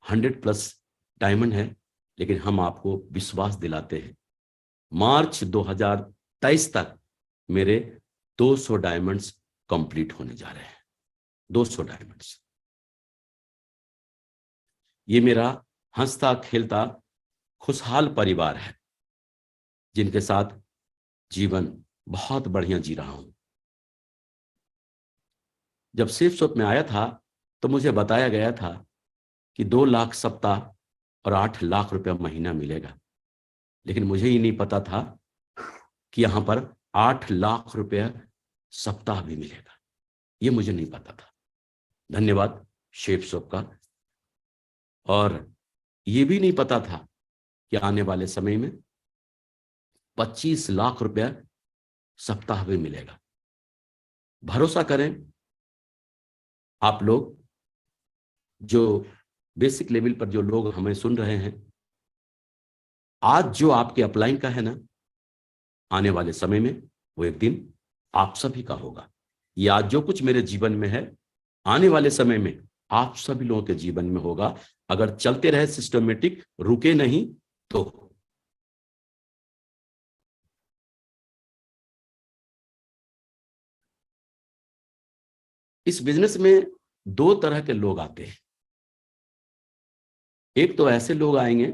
100+ डायमंड है, लेकिन हम आपको विश्वास दिलाते हैं मार्च 2023 तक मेरे 200 डायमंड्स कंप्लीट होने जा रहे हैं। 200 डायमंड्स। ये मेरा हंसता खेलता खुशहाल परिवार है, जिनके साथ जीवन बहुत बढ़िया जी रहा हूं। जब सेफ शॉप में आया था तो मुझे बताया गया था कि 2 लाख सप्ताह और 8 लाख रुपया महीना मिलेगा, लेकिन मुझे ही नहीं पता था कि यहां पर 8 लाख रुपया सप्ताह भी मिलेगा। ये मुझे नहीं पता था। धन्यवाद शेफ शॉप का। और ये भी नहीं पता था कि आने वाले समय में 25 लाख रुपया सप्ताह भी मिलेगा। भरोसा करें, आप लोग जो बेसिक लेवल पर जो लोग हमें सुन रहे हैं, आज जो आपके अपलाइन का है ना, आने वाले समय में वो एक दिन आप सभी का होगा। ये आज जो कुछ मेरे जीवन में है, आने वाले समय में आप सभी लोगों के जीवन में होगा, अगर चलते रहे सिस्टमेटिक, रुके नहीं तो। इस बिजनेस में 2 तरह के लोग आते हैं। एक तो ऐसे लोग आएंगे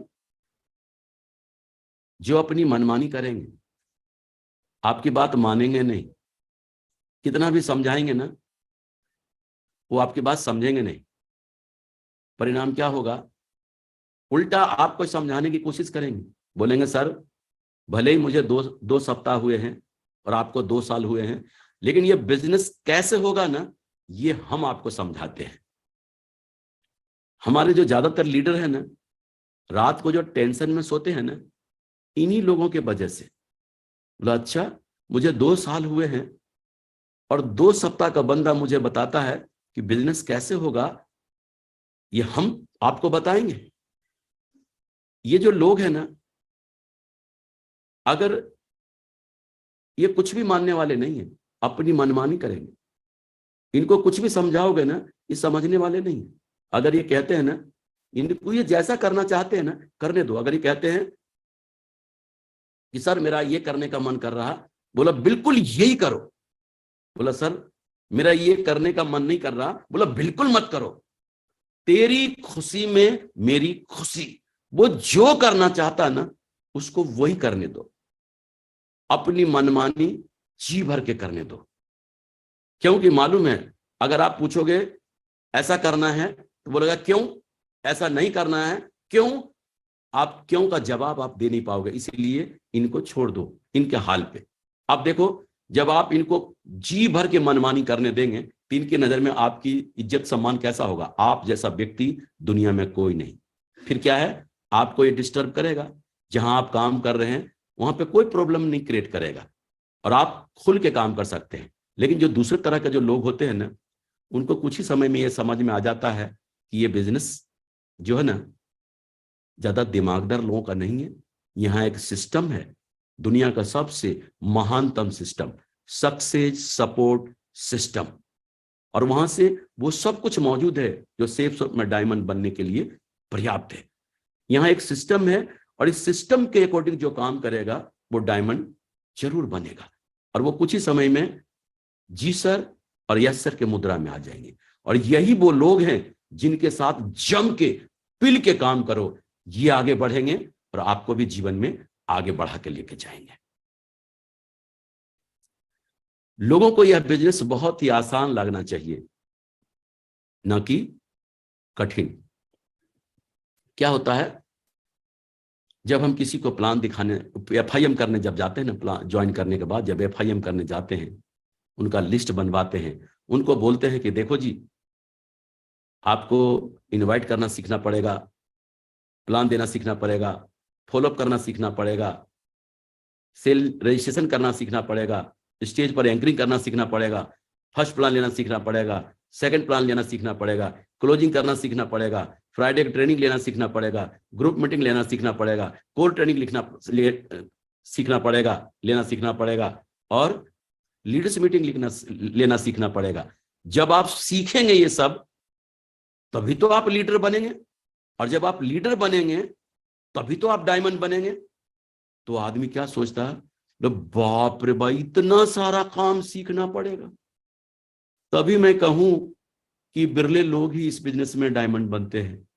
जो अपनी मनमानी करेंगे, आपकी बात मानेंगे नहीं, कितना भी समझाएंगे ना, वो आपकी बात समझेंगे नहीं। परिणाम क्या होगा? उल्टा आपको समझाने की कोशिश करेंगे, बोलेंगे सर भले ही मुझे 2 सप्ताह हुए हैं और आपको 2 साल हुए हैं, लेकिन ये बिजनेस कैसे होगा ना, ये हम आपको समझाते हैं। हमारे जो ज्यादातर लीडर है ना, रात को जो टेंशन में सोते हैं ना, इन्हीं लोगों के वजह से। बोला अच्छा मुझे 2 साल हुए हैं और 2 सप्ताह का बंदा मुझे बताता है कि बिजनेस कैसे होगा, ये हम आपको बताएंगे। ये जो लोग हैं ना, अगर ये कुछ भी मानने वाले नहीं है, अपनी मनमानी करेंगे। इनको कुछ भी समझाओगे ना, ये समझने वाले नहीं है। अगर ये कहते हैं ना, इनको ये जैसा करना चाहते हैं ना, करने दो। अगर ये कहते हैं कि सर मेरा ये करने का मन कर रहा, बोला बिल्कुल यही करो। बोला सर मेरा ये करने का मन नहीं कर रहा, बोला बिल्कुल मत करो। तेरी खुशी में मेरी खुशी। वो जो करना चाहता है ना, उसको वही करने दो। अपनी मनमानी जी भर के करने दो। क्योंकि मालूम है, अगर आप पूछोगे ऐसा करना है तो बोलेगा क्यों, ऐसा नहीं करना है क्यों, आप क्यों का जवाब आप दे नहीं पाओगे। इसीलिए इनको छोड़ दो इनके हाल पे। आप देखो, जब आप इनको जी भर के मनमानी करने देंगे तो इनकी नजर में आपकी इज्जत सम्मान कैसा होगा? आप जैसा व्यक्ति दुनिया में कोई नहीं। फिर क्या है, आपको ये डिस्टर्ब करेगा। जहां आप काम कर रहे हैं वहां पे कोई प्रॉब्लम नहीं क्रिएट करेगा और आप खुल के काम कर सकते हैं। लेकिन जो दूसरे तरह के जो लोग होते हैं ना, उनको कुछ ही समय में ये समझ में आ जाता है कि ये बिजनेस जो है ना, ज्यादा दिमागदार लोगों का नहीं है। यहाँ एक सिस्टम है, दुनिया का सबसे महानतम सिस्टम, सक्सेस सपोर्ट सिस्टम। और वहां से वो सब कुछ मौजूद है जो सेफ शॉप में डायमंड बनने के लिए पर्याप्त है। यहाँ एक सिस्टम है और इस सिस्टम के अकॉर्डिंग जो काम करेगा वो डायमंड जरूर बनेगा। और वो कुछ ही समय में जी सर और यस सर के मुद्रा में आ जाएंगे। और यही वो लोग हैं जिनके साथ जम के पिल के काम करो, ये आगे बढ़ेंगे और आपको भी जीवन में आगे बढ़ा के लेके जाएंगे। लोगों को यह बिजनेस बहुत ही आसान लगना चाहिए, न कि कठिन। क्या होता है, जब हम किसी को प्लान दिखाने, FIM करने जब जाते हैं ना, प्लान ज्वाइन करने के बाद जब FIM करने जाते हैं, उनका लिस्ट बनवाते हैं, उनको बोलते हैं कि देखो जी, आपको इनवाइट करना सीखना पड़ेगा, प्लान देना सीखना पड़ेगा, फॉलोअप करना सीखना पड़ेगा, सेल रजिस्ट्रेशन करना सीखना पड़ेगा, स्टेज पर एंकरिंग करना सीखना पड़ेगा, फर्स्ट प्लान लेना सीखना पड़ेगा, सेकंड प्लान लेना सीखना पड़ेगा, क्लोजिंग करना सीखना पड़ेगा, फ्राइडे की ट्रेनिंग लेना सीखना पड़ेगा, ग्रुप मीटिंग लेना सीखना पड़ेगा, कोर ट्रेनिंग सीखना पड़ेगा, लेना सीखना पड़ेगा, और लीडर्स मीटिंग लेना सीखना पड़ेगा। जब आप सीखेंगे ये सब, तभी तो आप लीडर बनेंगे, और जब आप लीडर बनेंगे तभी तो आप डायमंड बनेंगे। तो आदमी क्या सोचता है, तो बाप रे भाई, इतना सारा काम सीखना पड़ेगा। तभी मैं कहूं कि बिरले लोग ही इस बिजनेस में डायमंड बनते हैं।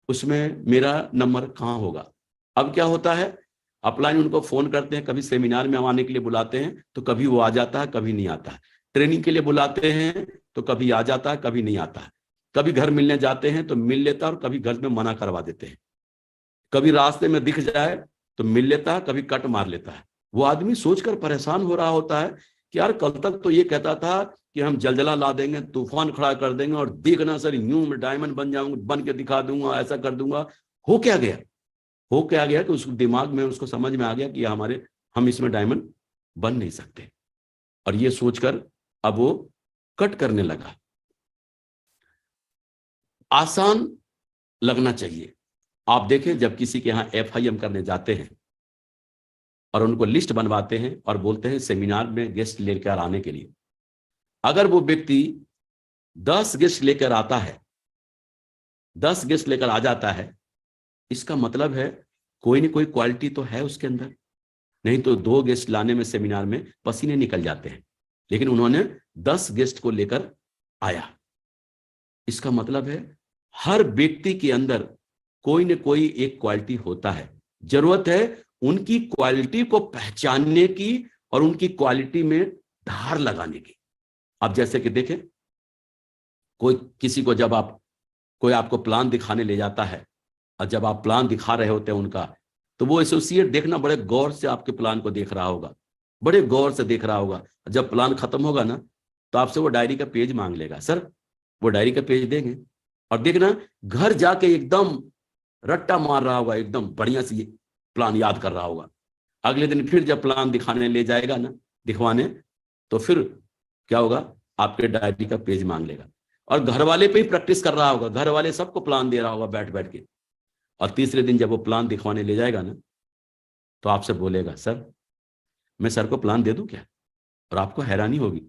उसमें मेरा नंबर कहाँ होगा। अब क्या होता है, अपलाइन उनको फोन करते हैं, कभी सेमिनार में आने के लिए बुलाते हैं तो कभी वो आ जाता है, कभी नहीं आता है। ट्रेनिंग के लिए बुलाते हैं तो कभी आ जाता है, कभी नहीं आता है। कभी घर मिलने जाते हैं तो मिल लेता है और कभी घर में मना करवा देते हैं। कभी रास्ते में दिख जाए तो मिल लेता है, कभी कट मार लेता है। वो आदमी सोचकर परेशान हो रहा होता है कि यार कल तक तो ये कहता था कि हम जलजला ला देंगे, तूफान खड़ा कर देंगे और देखना सर यूं मैं डायमंड बन जाऊंगा, बन के दिखा दूंगा, ऐसा कर दूंगा। हो क्या गया, हो क्या गया कि उसको दिमाग में उसको समझ में आ गया कि हम इसमें डायमंड बन नहीं सकते। और ये सोचकर अब वो कट करने लगा। आसान लगना चाहिए। आप देखें, जब किसी के यहां FIM करने जाते हैं और उनको लिस्ट बनवाते हैं और बोलते हैं सेमिनार में गेस्ट लेकर आने के लिए, अगर वो व्यक्ति 10 गेस्ट लेकर आता है, 10 गेस्ट लेकर आ जाता है, इसका मतलब है कोई ना कोई क्वालिटी तो है उसके अंदर। नहीं तो 2 गेस्ट लाने में सेमिनार में पसीने निकल जाते हैं, लेकिन उन्होंने 10 गेस्ट को लेकर आया। इसका मतलब है हर व्यक्ति के अंदर कोई न कोई एक क्वालिटी होता है। जरूरत है उनकी क्वालिटी को पहचानने की और उनकी क्वालिटी में धार लगाने की। अब जैसे कि देखें, कोई आपको प्लान दिखाने ले जाता है और जब आप प्लान दिखा रहे होते हैं उनका, तो वो एसोसिएट देखना बड़े गौर से आपके प्लान को देख रहा होगा, बड़े गौर से देख रहा होगा। जब प्लान खत्म होगा ना, तो आपसे वो डायरी का पेज मांग लेगा। सर, वो डायरी का पेज देंगे और देखना घर जाके एकदम रट्टा मार रहा होगा, एकदम बढ़िया से प्लान याद कर रहा होगा। अगले दिन फिर जब प्लान दिखाने ले जाएगा ना, दिखवाने, तो फिर क्या होगा, आपके डायरी का पेज मांग लेगा और घर वाले पे ही प्रैक्टिस कर रहा होगा। घर वाले सबको प्लान दे रहा होगा बैठ बैठ के। और तीसरे दिन जब वो प्लान दिखवाने ले जाएगा ना, तो आपसे बोलेगा, सर मैं सर को प्लान दे दूं क्या? और आपको हैरानी होगी।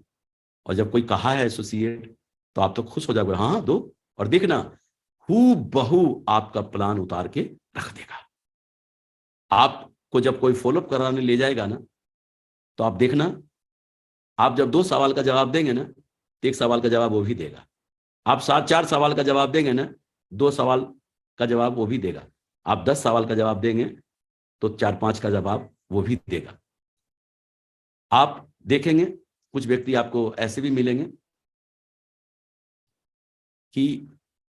और जब कोई कहा है एसोसिएट, तो आप तो खुश हो जाओगे, हाँ हाँ दो। और देखना हूबहू आपका प्लान उतार के रख देगा। आपको जब कोई फॉलोअप कराने ले जाएगा ना, तो आप देखना, आप जब 2 सवाल का जवाब देंगे ना, तो 1 सवाल का जवाब वो भी देगा। आप 4 सवाल का जवाब देंगे ना, 2 सवाल का जवाब वो भी देगा। आप 10 सवाल का जवाब देंगे तो 4-5 का जवाब वो भी देगा। आप देखेंगे कुछ व्यक्ति आपको ऐसे भी मिलेंगे कि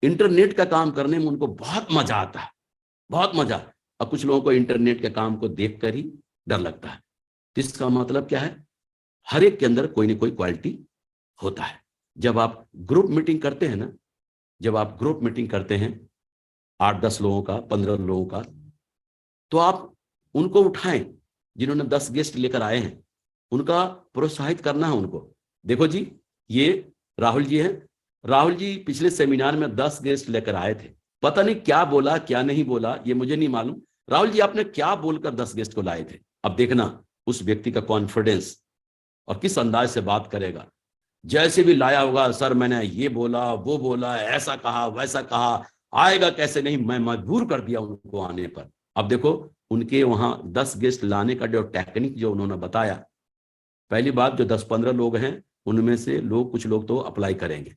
इंटरनेट का काम करने में उनको बहुत मजा आता है, बहुत मजा। और कुछ लोगों को इंटरनेट के काम को देखकर ही डर लगता है। तो इसका मतलब क्या है, हर एक के अंदर कोई ना कोई क्वालिटी होता है। जब आप ग्रुप मीटिंग करते हैं ना, जब आप ग्रुप मीटिंग करते हैं 8-10 लोगों का, 15 लोगों का, तो आप उनको उठाएं जिन्होंने 10 गेस्ट लेकर आए हैं, उनका प्रोत्साहित करना है उनको। देखो जी, ये राहुल जी हैं। राहुल जी पिछले सेमिनार में 10 गेस्ट लेकर आए थे। पता नहीं क्या बोला क्या नहीं बोला, ये मुझे नहीं मालूम। राहुल जी आपने क्या बोलकर 10 गेस्ट को लाए थे? अब देखना उस व्यक्ति का कॉन्फिडेंस और किस अंदाज से बात करेगा। जैसे भी लाया होगा, सर मैंने ये बोला वो बोला, ऐसा कहा वैसा कहा, आएगा कैसे नहीं, मैं मजबूर कर दिया उनको आने पर। अब देखो उनके वहां 10 गेस्ट लाने का जो टेक्निक जो उन्होंने बताया, पहली बात जो 10-15 लोग हैं उनमें से कुछ लोग तो अप्लाई करेंगे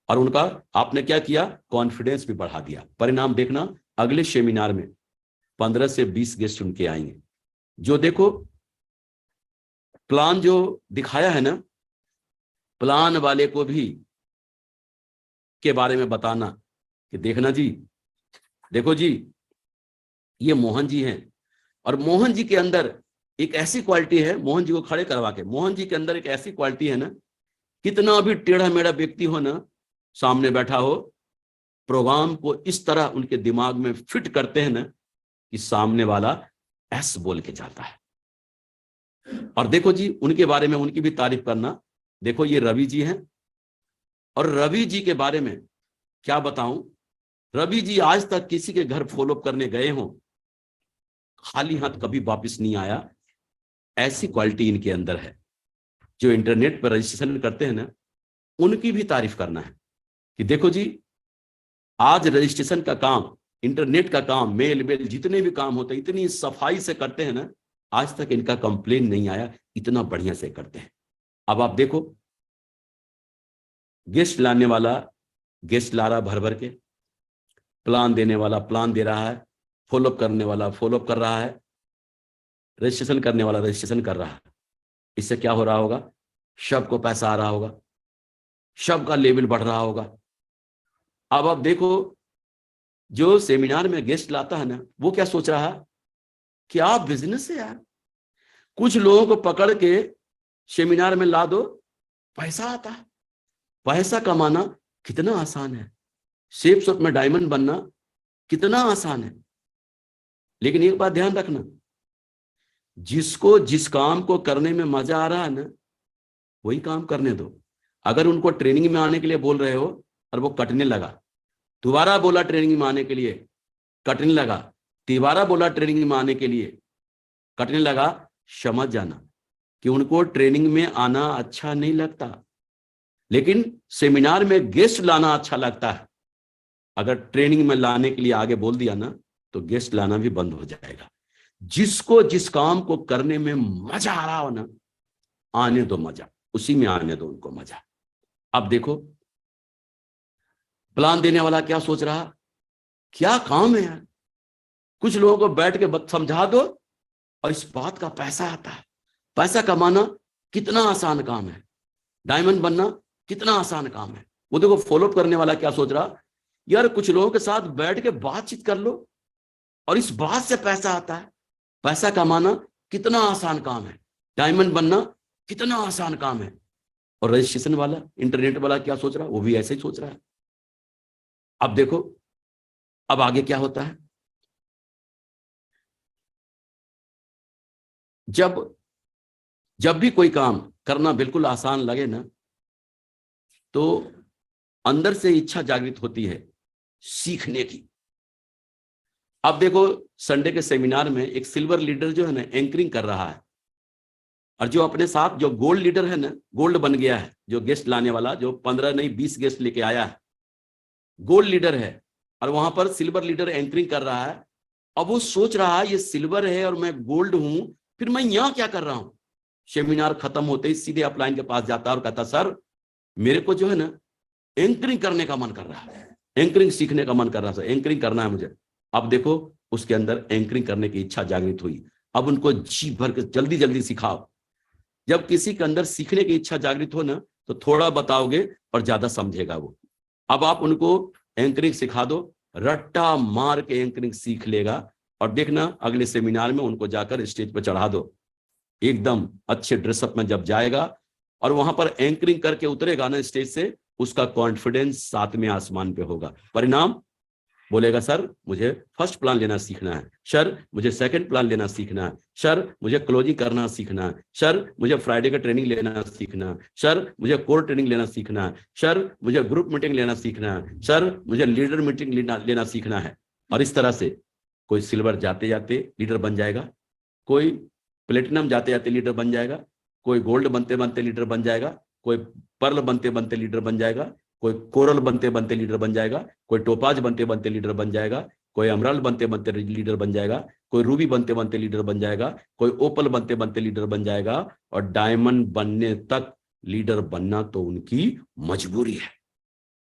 और उनका आपने क्या किया, कॉन्फिडेंस भी बढ़ा दिया। परिणाम देखना, अगले सेमिनार में 15 से 20 गेस्ट उनके आएंगे। जो देखो प्लान जो दिखाया है ना, प्लान वाले को भी के बारे में बताना कि देखना जी, देखो जी ये मोहन जी हैं और मोहन जी के अंदर एक ऐसी क्वालिटी है, मोहन जी को खड़े करवा के, मोहन जी के अंदर एक ऐसी क्वालिटी है ना, कितना भी टेढ़ा मेढ़ा व्यक्ति हो ना, सामने बैठा हो, प्रोग्राम को इस तरह उनके दिमाग में फिट करते हैं ना कि सामने वाला एस बोल के जाता है। और देखो जी उनके बारे में उनकी भी तारीफ करना। देखो ये रवि जी हैं और रवि जी के बारे में क्या बताऊं, रवि जी आज तक किसी के घर फॉलोअप करने गए हों, खाली हाथ कभी वापस नहीं आया। ऐसी क्वालिटी इनके अंदर है। जो इंटरनेट पर रजिस्ट्रेशन करते हैं ना, उनकी भी तारीफ करना है कि देखो जी आज रजिस्ट्रेशन का काम, इंटरनेट का काम, मेल जितने भी काम होते हैं इतनी सफाई से करते हैं ना आज तक इनका कंप्लेन नहीं आया, इतना बढ़िया से करते हैं। अब आप देखो, गेस्ट लाने वाला गेस्ट ला रहा भर भर के, प्लान देने वाला प्लान दे रहा है, फॉलोअप करने वाला फॉलोअप कर रहा है, रजिस्ट्रेशन करने वाला रजिस्ट्रेशन कर रहा है। इससे क्या हो रहा होगा? सबको पैसा आ रहा होगा, सबका लेवल बढ़ रहा होगा। अब आप देखो, जो सेमिनार में गेस्ट लाता है ना, वो क्या सोच रहा है? क्या बिजनेस है यार, कुछ लोगों को पकड़ के सेमिनार में ला दो, पैसा आता है। पैसा कमाना कितना आसान है, शेप शॉप में डायमंड बनना कितना आसान है। लेकिन एक बात ध्यान रखना, जिसको जिस काम को करने में मजा आ रहा है ना, वही काम करने दो। अगर उनको ट्रेनिंग में आने के लिए बोल रहे हो और वो कटने लगा, दोबारा बोला ट्रेनिंग में आने के लिए, कटने लगा, दोबारा बोला ट्रेनिंग में आने के लिए, कटने लगा, समझ जाना कि उनको ट्रेनिंग में आना अच्छा नहीं लगता, लेकिन सेमिनार में गेस्ट लाना अच्छा लगता है। अगर ट्रेनिंग में लाने के लिए आगे बोल दिया ना, तो गेस्ट लाना भी बंद हो जाएगा। जिसको जिस काम को करने में मजा आ रहा हो ना, आने दो मजा, उसी में आने दो उनको मजा। अब देखो, प्लान देने वाला क्या सोच रहा, क्या काम है यार, कुछ लोगों को बैठ के समझा दो और इस बात का पैसा आता है। पैसा कमाना कितना आसान काम है, डायमंड बनना कितना आसान काम है। वो देखो, फॉलोअप करने वाला क्या सोच रहा, यार कुछ लोगों के साथ बैठ के बातचीत कर लो और इस बात से पैसा आता है। पैसा कमाना कितना आसान काम है, डायमंड बनना कितना आसान काम है। और रजिस्ट्रेशन वाला, इंटरनेट वाला क्या सोच रहा, वो भी ऐसे ही सोच रहा है। अब देखो, अब आगे क्या होता है, जब भी कोई काम करना बिल्कुल आसान लगे ना, तो अंदर से इच्छा जागृत होती है सीखने की। अब देखो, संडे के सेमिनार में एक सिल्वर लीडर जो है ना, एंकरिंग कर रहा है, और जो अपने साथ जो गोल्ड लीडर है ना, गोल्ड बन गया है, जो गेस्ट लाने वाला, जो 15 नहीं 20 गेस्ट लेके आया है, गोल्ड लीडर है, और वहां पर सिल्वर लीडर एंकरिंग कर रहा है। अब वो सोच रहा है, ये सिल्वर है और मैं गोल्ड हूं, फिर मैं यहां क्या कर रहा हूं। सेमिनार खत्म होते ही सीधे अपलाइन के पास जाता है और कहता, सर मेरे को जो है ना एंकरिंग करने का मन कर रहा है, एंकरिंग सीखने का मन कर रहा है, एंकरिंग करना है मुझे। अब देखो, उसके अंदर एंकरिंग करने की इच्छा जागृत हुई। अब उनको जी भर के जल्दी जल्दी सिखाओ। जब किसी के अंदर सीखने की इच्छा जागृत हो ना, तो थोड़ा बताओगे और ज्यादा समझेगा वो। अब आप उनको एंकरिंग सिखा दो, रट्टा मार के एंकरिंग सीख लेगा, और देखना अगले सेमिनार में उनको जाकर स्टेज पर चढ़ा दो, एकदम अच्छे ड्रेसअप में जब जाएगा और वहां पर एंकरिंग करके उतरेगा ना स्टेज से, उसका कॉन्फिडेंस 7वें आसमान पे होगा। परिणाम बोलेगा, सर मुझे फर्स्ट प्लान लेना सीखना है, सर मुझे सेकंड प्लान लेना सीखना है, सर मुझे क्लोजिंग करना सीखना है, सर मुझे फ्राइडे का ट्रेनिंग लेना सीखना है, सर मुझे कोर ट्रेनिंग लेना सीखना है, सर मुझे ग्रुप मीटिंग लेना सीखना है, सर मुझे लीडर मीटिंग लेना सीखना है। और इस तरह से कोई सिल्वर जाते जाते लीडर बन जाएगा, कोई प्लेटिनम जाते जाते लीडर बन जाएगा, कोई गोल्ड बनते बनते लीडर बन जाएगा, कोई पर्ल बनते बनते लीडर बन जाएगा, कोई कोरल बनते बनते लीडर बन जाएगा, कोई टोपाज बनते बनते लीडर बन जाएगा, कोई अमराल बनते बनते लीडर बन जाएगा, कोई रूबी बनते बनते लीडर बन जाएगा, कोई ओपल बनते बनते लीडर बन जाएगा। और डायमंड बनने तक लीडर बनना तो उनकी मजबूरी है।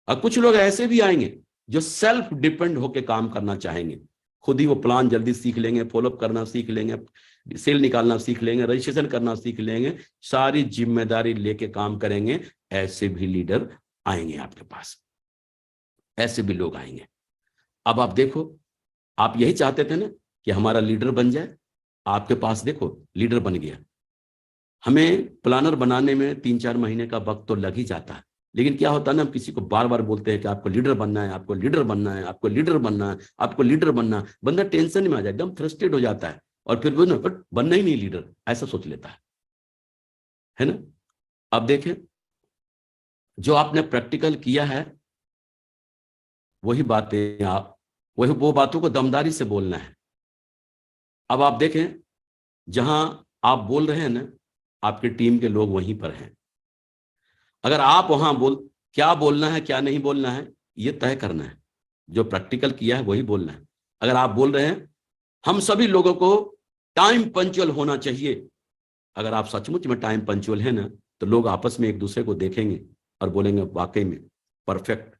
और कुछ लोग ऐसे भी आएंगे जो सेल्फ डिपेंड होकर काम करना चाहेंगे, खुद ही वो प्लान जल्दी सीख लेंगे, फॉलोअप करना सीख लेंगे, सेल निकालना सीख लेंगे, रजिस्ट्रेशन करना सीख लेंगे, सारी जिम्मेदारी लेके काम करेंगे। ऐसे भी लीडर आएंगे आपके पास, ऐसे भी लोग आएंगे। अब आप देखो, आप यही चाहते थे ना कि हमारा लीडर बन जाए, आपके पास देखो लीडर बन गया। हमें प्लानर बनाने में 3-4 महीने का वक्त तो लग ही जाता है, लेकिन क्या होता है ना, हम किसी को बार बार बोलते हैं कि आपको लीडर बनना है, आपको लीडर बनना है, आपको लीडर बनना है, आपको लीडर बनना है। बंदा टेंशन में आ जाए, एकदम फ्रस्ट्रेट हो जाता है, और फिर वो ना बट बनना ही नहीं लीडर, ऐसा सोच लेता है ना। अब देखें, जो आपने प्रैक्टिकल किया है वही बातें वही वो बातों को दमदारी से बोलना है। अब आप देखें, जहां आप बोल रहे हैं ना, आपकी टीम के लोग वहीं पर हैं। अगर आप वहां क्या बोलना है क्या नहीं बोलना है ये तय करना है, जो प्रैक्टिकल किया है वही बोलना है। अगर आप बोल रहे हैं हम सभी लोगों को टाइम पंचुअल होना चाहिए। अगर आप सचमुच में टाइम पंचुअल है ना, तो लोग आपस में एक दूसरे को देखेंगे और बोलेंगे वाकई में परफेक्ट।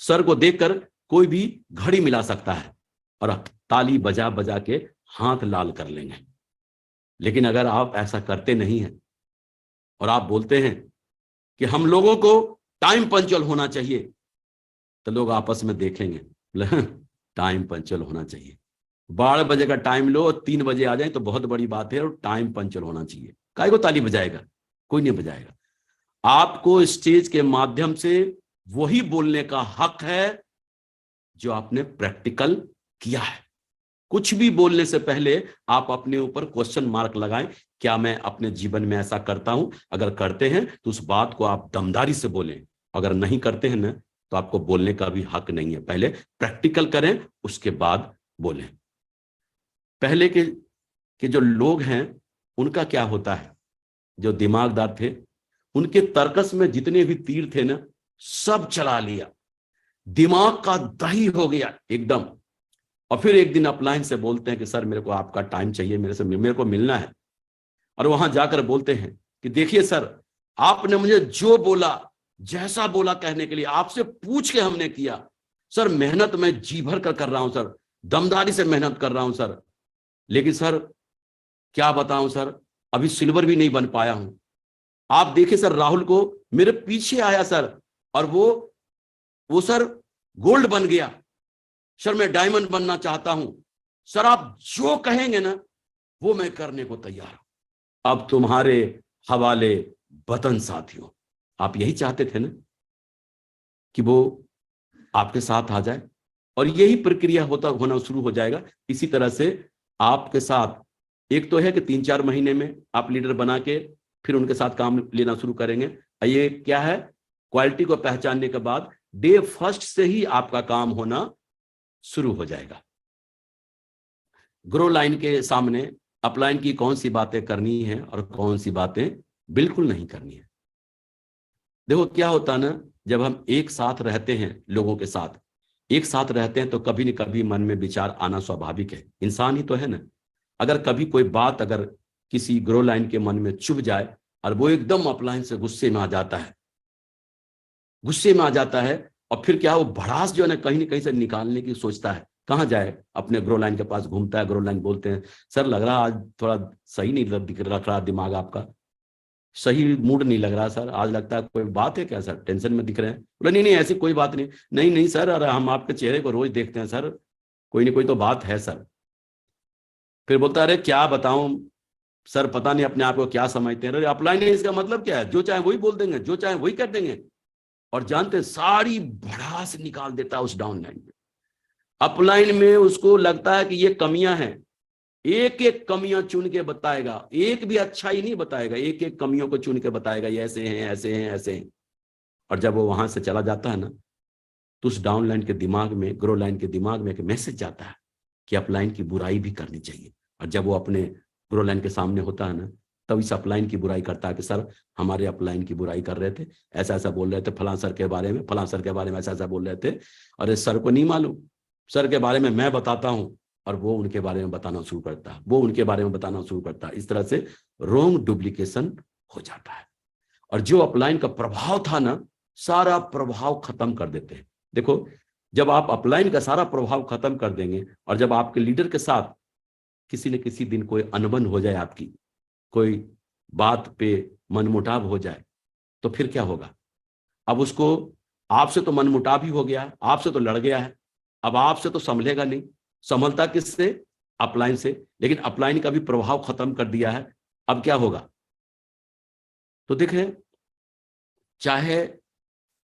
सर को देखकर कोई भी घड़ी मिला सकता है और ताली बजा बजा के हाथ लाल कर लेंगे। लेकिन अगर आप ऐसा करते नहीं हैं और आप बोलते हैं कि हम लोगों को टाइम पंचुअल होना चाहिए, तो लोग आपस में देखेंगे टाइम पंचुअल होना चाहिए। 12 बजे का टाइम लो और 3 बजे आ जाए तो बहुत बड़ी बात है, और टाइम पंचुअल होना चाहिए। काहे को ताली बजाएगा? कोई नहीं बजाएगा। आपको स्टेज के माध्यम से वही बोलने का हक है जो आपने प्रैक्टिकल किया है। कुछ भी बोलने से पहले आप अपने ऊपर क्वेश्चन मार्क लगाएं, क्या मैं अपने जीवन में ऐसा करता हूं? अगर करते हैं तो उस बात को आप दमदारी से बोलें। अगर नहीं करते हैं ना, तो आपको बोलने का भी हक नहीं है। पहले प्रैक्टिकल करें, उसके बाद बोलें। पहले के जो लोग हैं उनका क्या होता है, जो दिमागदार थे, उनके तर्कस में जितने भी तीर थे ना, सब चला लिया, दिमाग का दही हो गया एकदम। और फिर एक दिन अपलाइन से बोलते हैं कि सर मेरे को आपका टाइम चाहिए, मेरे को मिलना है। और वहां जाकर बोलते हैं कि देखिए सर, आपने मुझे जो बोला, जैसा बोला कहने के लिए, आपसे पूछ के हमने किया। सर मेहनत मैं जी भर कर रहा हूं सर, दमदारी से मेहनत कर रहा हूं सर, लेकिन सर क्या बताऊं सर, अभी सिल्वर भी नहीं बन पाया हूं। आप देखिए सर, राहुल को मेरे पीछे आया सर, और वो सर गोल्ड बन गया। सर मैं डायमंड बनना चाहता हूं सर, आप जो कहेंगे ना वो मैं करने को तैयार हूं। अब तुम्हारे हवाले वतन साथियों। आप यही चाहते थे ना कि वो आपके साथ आ जाए, और यही प्रक्रिया होना शुरू हो जाएगा। इसी तरह से आपके साथ, एक तो है कि 3-4 महीने में आप लीडर बना के फिर उनके साथ काम लेना शुरू करेंगे। ये क्या है, क्वालिटी को पहचानने के बाद डे फर्स्ट से ही आपका काम होना शुरू हो जाएगा। ग्रो लाइन के सामने अपलाइन की कौन सी बातें करनी है और कौन सी बातें बिल्कुल नहीं करनी है। देखो क्या होता है ना, जब हम एक साथ रहते हैं, लोगों के साथ एक साथ रहते हैं, तो कभी न कभी मन में विचार आना स्वाभाविक है, इंसान ही तो है ना। अगर कभी कोई बात अगर किसी ग्रो लाइन के मन में चुभ जाए और वो एकदम अपलाइन से गुस्से में आ जाता है, और फिर क्या, वो भड़ास जो है ना कहीं से निकालने की सोचता है। कहाँ जाए? अपने ग्रो लाइन के पास घूमता है। ग्रो लाइन बोलते हैं सर लग रहा आज थोड़ा सही नहीं रख रहा दिमाग आपका, सही मूड नहीं लग रहा सर, आज लगता है कोई बात है क्या सर, टेंशन में दिख रहे हैं। बोला नहीं नहीं ऐसी कोई बात नहीं। नहीं नहीं सर, अरे हम आपके चेहरे को रोज देखते हैं सर, कोई नहीं कोई तो बात है सर। फिर बोलता है अरे क्या बताऊं सर, पता नहीं अपने आप को क्या समझते हैं। अरे अपलाइन है, इसका मतलब क्या है? जो चाहे वही बोल देंगे, जो चाहे वही कर देंगे। और जानते हैं, सारी भड़ास निकाल देता है उस डाउन लाइन में। अपलाइन में उसको लगता है कि ये कमियां हैं, एक एक कमियां चुन के बताएगा, एक भी अच्छाई नहीं बताएगा, एक एक कमियों को चुन के बताएगा, ये ऐसे हैं ऐसे हैं ऐसे हैं। और जब वो वहां से चला जाता है ना, तो उस डाउन लाइन के दिमाग में, ग्रो लाइन के दिमाग में एक मैसेज जाता है कि अपलाइन की बुराई भी करनी चाहिए। और जब वो अपने ग्रो लाइन के सामने होता है ना, तब इस अपलाइन की बुराई करता है कि सर हमारे अपलाइन की बुराई कर रहे थे, ऐसा ऐसा बोल रहे थे, फलां सर के बारे में, फलां सर के बारे में ऐसा ऐसा बोल रहे थे। अरे सर को नहीं मालूम, सर के बारे में मैं बताता हूं, और वो उनके बारे में बताना शुरू करता है, वो उनके बारे में बताना शुरू करता है। इस तरह से रोंग डुप्लीकेशन हो जाता है। और जो अपलाइन का प्रभाव था ना, सारा प्रभाव खत्म कर देते हैं। देखो जब आप अपलाइन का सारा प्रभाव खत्म कर देंगे, और जब आपके लीडर के साथ किसी न किसी दिन कोई अनबन हो जाए, आपकी कोई बात पे मनमुटाव हो जाए, तो फिर क्या होगा? अब उसको, आपसे तो मनमुटाव ही हो गया, आपसे तो लड़ गया है, अब आपसे तो संभलेगा नहीं। संभलता किससे? अपलाइन से। लेकिन अपलाइन का भी प्रभाव खत्म कर दिया है, अब क्या होगा? तो देखें, चाहे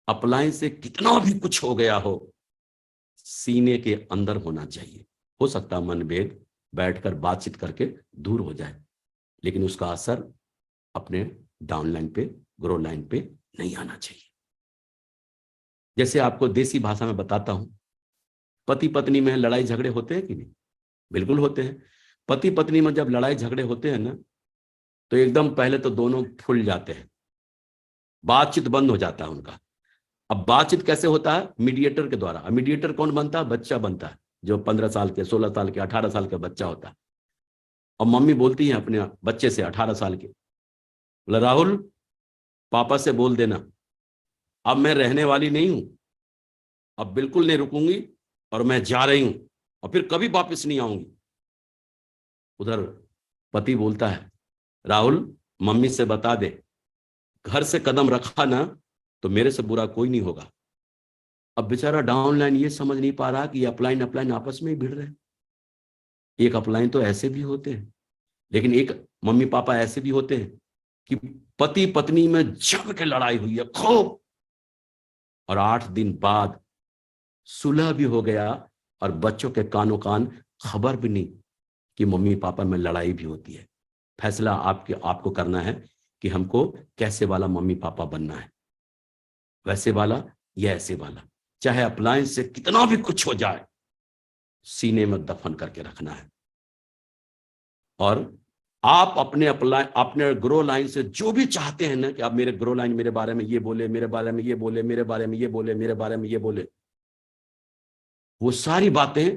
अपलाइन से कितना भी कुछ हो गया हो, सीने के अंदर होना चाहिए। हो सकता है मनभेद बैठकर बातचीत करके दूर हो जाए, लेकिन उसका असर अपने डाउन लाइन पे, ग्रो लाइन पे नहीं आना चाहिए। जैसे आपको देसी भाषा में बताता हूं, पति पत्नी में लड़ाई झगड़े होते हैं कि नहीं? बिल्कुल होते हैं। पति पत्नी में जब लड़ाई झगड़े होते हैं ना, तो एकदम पहले तो दोनों फूल जाते हैं, बातचीत बंद हो जाता है उनका। अब बातचीत कैसे होता है? मीडिएटर के द्वारा। मीडिएटर कौन बनता है? बच्चा बनता है, जो 15 साल के, 16 साल के, 18 साल का बच्चा होता है। और मम्मी बोलती है अपने बच्चे से 18 साल के, बोला राहुल पापा से बोल देना अब मैं रहने वाली नहीं हूं, अब बिल्कुल नहीं रुकूंगी और मैं जा रही हूं और फिर कभी वापस नहीं आऊंगी। उधर पति बोलता है राहुल मम्मी से बता दे घर से कदम रखा ना तो मेरे से बुरा कोई नहीं होगा। अब बेचारा डाउनलाइन ये समझ नहीं पा रहा कि ये अपलाइन अपलाइन आपस में ही भिड़ रहे हैं। एक अपलाइन तो ऐसे भी होते हैं, लेकिन एक मम्मी पापा ऐसे भी होते हैं कि पति पत्नी में जम के लड़ाई हुई है खूब, और 8 दिन बाद सुलह भी हो गया और बच्चों के कानों कान खबर भी नहीं कि मम्मी पापा में लड़ाई भी होती है। फैसला आपको करना है कि हमको कैसे वाला मम्मी पापा बनना है, वैसे वाला या ऐसे वाला। चाहे अप्लायंस से कितना भी कुछ हो जाए सीने में दफन करके रखना है। और आप अपने ग्रो लाइन से जो भी चाहते हैं ना कि आप मेरे ग्रो लाइन मेरे बारे में ये बोले, मेरे बारे में ये बोले, मेरे बारे में ये बोले, मेरे बारे में ये बोले, वो सारी बातें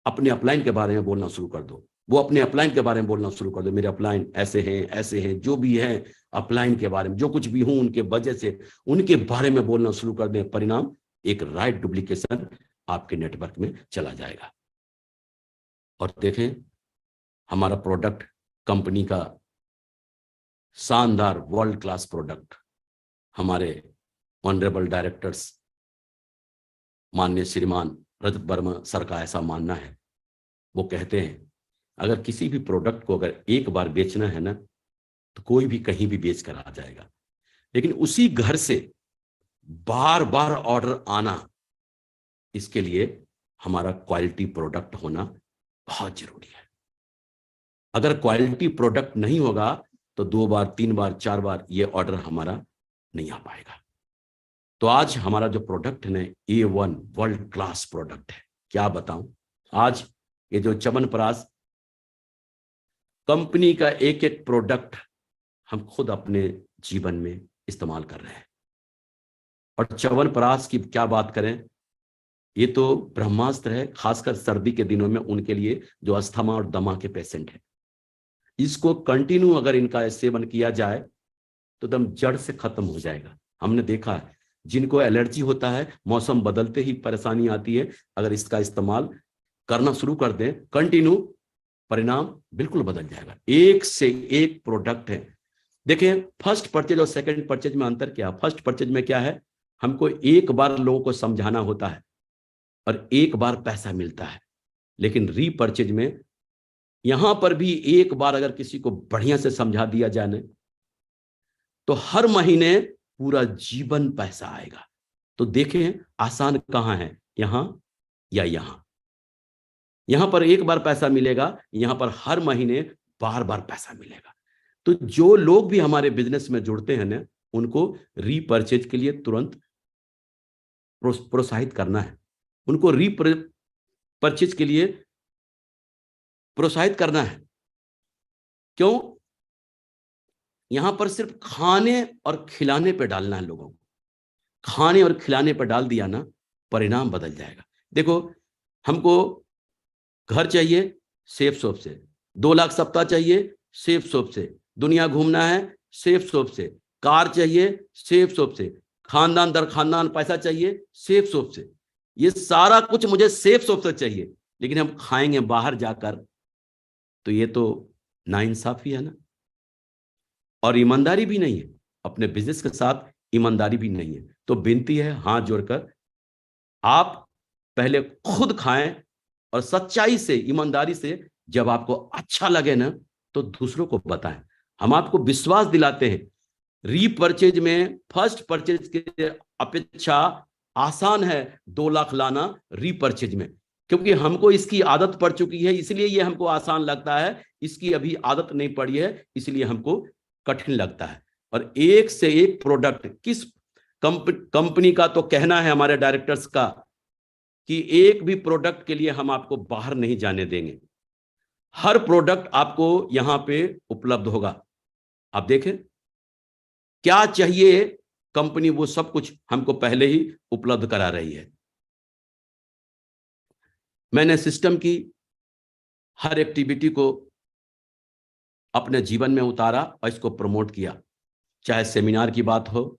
अपने अपलाइन के बारे में बोलना शुरू कर दो। वो अपने अपलाइन के बारे में बोलना शुरू कर दो, मेरे अपलाइन ऐसे हैं, जो भी है अपलाइन के बारे में जो कुछ भी हूं उनके वजह से उनके बारे में बोलना शुरू कर दें। परिणाम एक राइट डुप्लीकेशन आपके नेटवर्क में चला जाएगा। और देखें हमारा प्रोडक्ट कंपनी का शानदार वर्ल्ड क्लास प्रोडक्ट, हमारे ऑनरेबल डायरेक्टर्स माननीय श्रीमान रजत वर्मा सर का ऐसा मानना है। वो कहते हैं अगर किसी भी प्रोडक्ट को अगर एक बार बेचना है ना तो कोई भी कहीं भी बेच कर आ जाएगा, लेकिन उसी घर से बार बार ऑर्डर आना, इसके लिए हमारा क्वालिटी प्रोडक्ट होना बहुत जरूरी है। अगर क्वालिटी प्रोडक्ट नहीं होगा तो 2 बार 3 बार 4 बार ये ऑर्डर हमारा नहीं आ पाएगा। तो आज हमारा जो प्रोडक्ट है A1 वर्ल्ड क्लास प्रोडक्ट है। क्या बताऊं, आज ये जो च्यवनप्राश कंपनी का एक एक प्रोडक्ट हम खुद अपने जीवन में इस्तेमाल कर रहे हैं। और च्यवनप्राश की क्या बात करें, ये तो ब्रह्मास्त्र है, खासकर सर्दी के दिनों में उनके लिए जो अस्थमा और दमा के पेशेंट हैं। इसको कंटिन्यू अगर इनका सेवन किया जाए तो एकदम जड़ से खत्म हो जाएगा। हमने देखा है जिनको एलर्जी होता है, मौसम बदलते ही परेशानी आती है, अगर इसका इस्तेमाल करना शुरू कर दें कंटिन्यू, परिणाम बिल्कुल बदल जाएगा। एक से एक प्रोडक्ट है। देखें फर्स्ट परचेज और सेकंड परचेज में अंतर क्या। फर्स्ट परचेज में क्या है, हमको एक बार लोगों को समझाना होता है और एक बार पैसा मिलता है। लेकिन रीपर्चेज में यहां पर भी एक बार अगर किसी को बढ़िया से समझा दिया जाए तो हर महीने पूरा जीवन पैसा आएगा। तो देखें आसान कहां है, यहां या यहां। यहां पर एक बार पैसा मिलेगा, यहां पर हर महीने बार बार पैसा मिलेगा। तो जो लोग भी हमारे बिजनेस में जुड़ते हैं ना, उनको रीपर्चेज के लिए तुरंत प्रोत्साहित करना है, उनको रीपर्चेज के लिए प्रोत्साहित करना है। क्यों, यहां पर सिर्फ खाने और खिलाने पे डालना है लोगों को। खाने और खिलाने पर डाल दिया ना, परिणाम बदल जाएगा। देखो हमको घर चाहिए सेफ शॉप से, 2 लाख सप्ताह चाहिए सेफ शॉप से, दुनिया घूमना है सेफ शॉप से, कार चाहिए सेफ शॉप से, खानदान दर खानदान पैसा चाहिए सेफ शॉप से। ये सारा कुछ मुझे सेफ शॉप से चाहिए, लेकिन हम खाएंगे बाहर जाकर, तो ये तो नाइंसाफी है ना। और ईमानदारी भी नहीं है, अपने बिजनेस के साथ ईमानदारी भी नहीं है। तो विनती है हाथ जोड़कर, आप पहले खुद खाएं और सच्चाई से ईमानदारी से जब आपको अच्छा लगे ना तो दूसरों को बताएं। हम आपको विश्वास दिलाते हैं रीपर्चेज में फर्स्ट परचेज के अपेक्षा आसान है 2 लाख लाना रीपर्चेज में, क्योंकि हमको इसकी आदत पड़ चुकी है, इसलिए ये हमको आसान लगता है। इसकी अभी आदत नहीं पड़ी है, इसलिए हमको कठिन लगता है। और एक से एक प्रोडक्ट, किस कंपनी का तो कहना है हमारे डायरेक्टर्स का कि एक भी प्रोडक्ट के लिए हम आपको बाहर नहीं जाने देंगे, हर प्रोडक्ट आपको यहां पे उपलब्ध होगा। आप देखें क्या चाहिए, कंपनी वो सब कुछ हमको पहले ही उपलब्ध करा रही है। मैंने सिस्टम की हर एक्टिविटी को अपने जीवन में उतारा और इसको प्रमोट किया, चाहे सेमिनार की बात हो,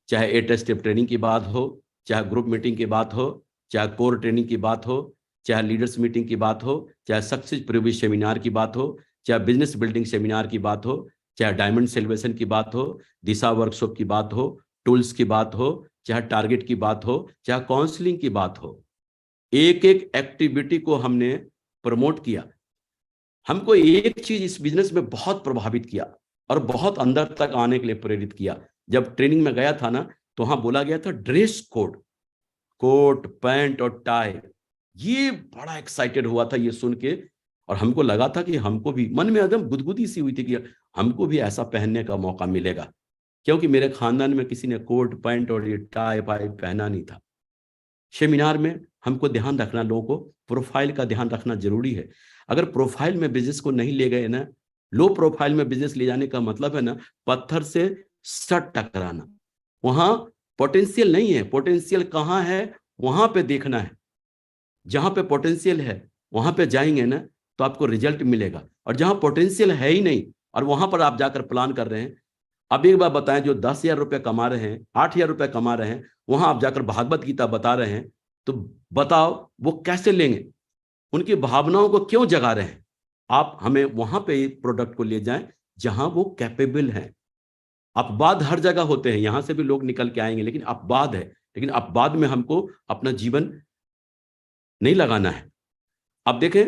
चाहे 8 स्टेप ट्रेनिंग की बात हो, चाहे ग्रुप मीटिंग की बात हो, चाहे कोर ट्रेनिंग की बात हो, चाहे लीडर्स मीटिंग की बात हो, चाहे सक्सेस प्रीव्यू सेमिनार की बात हो, चाहे बिजनेस बिल्डिंग सेमिनार की बात हो, चाहे डायमंड सेलिब्रेशन की बात हो, दिशा वर्कशॉप की बात हो, टूल्स की बात हो, चाहे टारगेट की बात हो, चाहे काउंसलिंग की बात हो, एक एक एक्टिविटी को हमने प्रमोट किया। हमको एक चीज इस बिजनेस में बहुत प्रभावित किया और बहुत अंदर तक आने के लिए प्रेरित किया। जब ट्रेनिंग में गया था ना, तो वहां बोला गया था ड्रेस कोड, कोट पैंट और टाई। ये बड़ा एक्साइटेड हुआ था ये सुन के, और हमको लगा था कि हमको भी मन में एकदम गुदगुदी सी हुई थी कि हमको भी ऐसा पहनने का मौका मिलेगा, क्योंकि मेरे खानदान में किसी ने कोट पैंट और ये टाई पाई पहना नहीं था। सेमिनार में हमको ध्यान रखना, लोगों को प्रोफाइल का ध्यान रखना जरूरी है। अगर प्रोफाइल में बिजनेस को नहीं ले गए ना, लो प्रोफाइल में बिजनेस ले जाने का मतलब है ना पत्थर से सट टकराना। वहां पोटेंशियल नहीं है, पोटेंशियल कहां है वहां पे देखना है। जहां पे पोटेंशियल है वहां पे जाएंगे ना तो आपको रिजल्ट मिलेगा, और जहां पोटेंशियल है ही नहीं और वहां पर आप जाकर प्लान कर रहे हैं। अब एक बार बताएं, जो 10,000 रुपये कमा रहे हैं, 8,000 रुपये कमा रहे हैं, वहां आप जाकर भागवत गीता बता रहे हैं, तो बताओ वो कैसे लेंगे? उनकी भावनाओं को क्यों जगा रहे हैं? आप हमें वहां पे प्रोडक्ट को ले जाएं जहां वो कैपेबल है। अपवाद हर जगह होते हैं, यहां से भी लोग निकल के आएंगे, लेकिन अपवाद है। लेकिन अपवाद में हमको अपना जीवन नहीं लगाना है। अब देखें,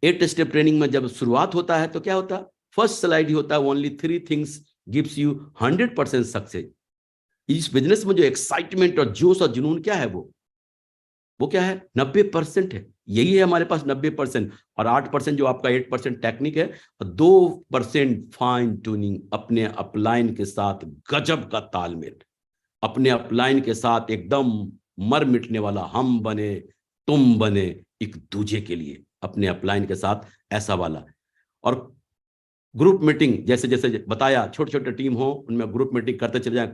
8 स्टेप ट्रेनिंग में जब शुरुआत होता है तो क्या होता है? फर्स्ट स्लाइड ही होता है, only 3 things gives you 100% success. इस बिजनेस में जो एक्साइटमेंट और जोश और जुनून क्या है, वो क्या है? 90% है। यही है हमारे पास 90%, और 8% जो आपका 8% टेक्निक है, और 2% फाइन ट्यूनिंग, अपने अपलाइन के साथ गजब का तालमेल, अपने अपलाइन के साथ एकदम मर मिटने वाला, हम बने तुम बने एक दूजे के लिए, अपने अपलाइन के साथ ऐसा वाला। और ग्रुप मीटिंग, जैसे जैसे बताया, छोटे छोटे टीम हो उनमें ग्रुप मीटिंग करते चले जाएं।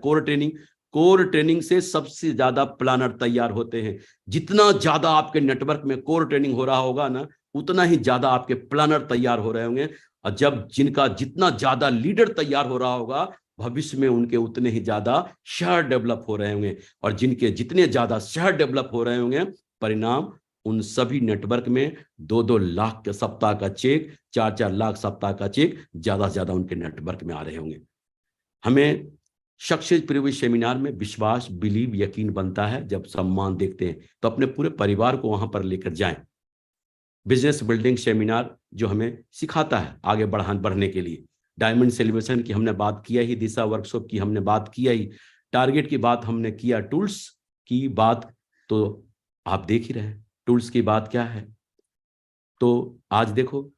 कोर ट्रेनिंग से सबसे ज्यादा प्लानर तैयार होते हैं। जितना ज्यादा आपके नेटवर्क में कोर ट्रेनिंग हो रहा होगा ना, उतना ही ज्यादा आपके प्लानर तैयार हो रहे होंगे। और जब जिनका जितना ज्यादा लीडर तैयार हो रहा होगा, भविष्य में उनके उतने ही ज्यादा शहर डेवलप हो रहे होंगे, और जिनके जितने ज्यादा शहर डेवलप हो रहे होंगे, परिणाम उन सभी नेटवर्क में 2-2 लाख के सप्ताह का चेक, 4-4 लाख सप्ताह का चेक ज्यादा से ज्यादा उनके नेटवर्क में आ रहे होंगे। हमें सक्सेस प्रीव्यू सेमिनार में विश्वास, बिलीव, यकीन बनता है। जब सम्मान देखते हैं तो अपने पूरे परिवार को वहां पर लेकर जाएं। बिजनेस बिल्डिंग सेमिनार जो हमें सिखाता है आगे बढ़ने के लिए। डायमंड सेलिब्रेशन की हमने बात किया ही, दिशा वर्कशॉप की हमने बात किया ही, टारगेट की बात हमने किया, टूल्स की बात तो आप देख ही रहे हैं टूल्स की बात क्या है। तो आज देखो,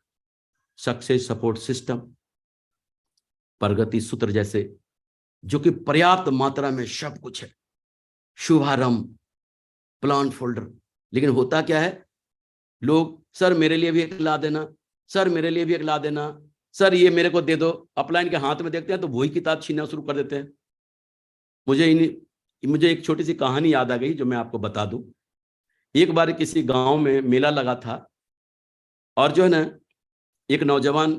सक्सेस सपोर्ट सिस्टम, प्रगति सूत्र जैसे, जो कि पर्याप्त मात्रा में सब कुछ है, शुभारंभ, प्लान फोल्डर। लेकिन होता क्या है, लोग सर मेरे लिए भी एक ला देना, सर मेरे लिए भी एक ला देना, सर ये मेरे को दे दो, अपलाइन के हाथ में देखते हैं तो वही किताब छीनना शुरू कर देते हैं। मुझे एक छोटी सी कहानी याद आ गई जो मैं आपको बता दूं। एक बार किसी गांव में मेला लगा था, और जो है ना, एक नौजवान,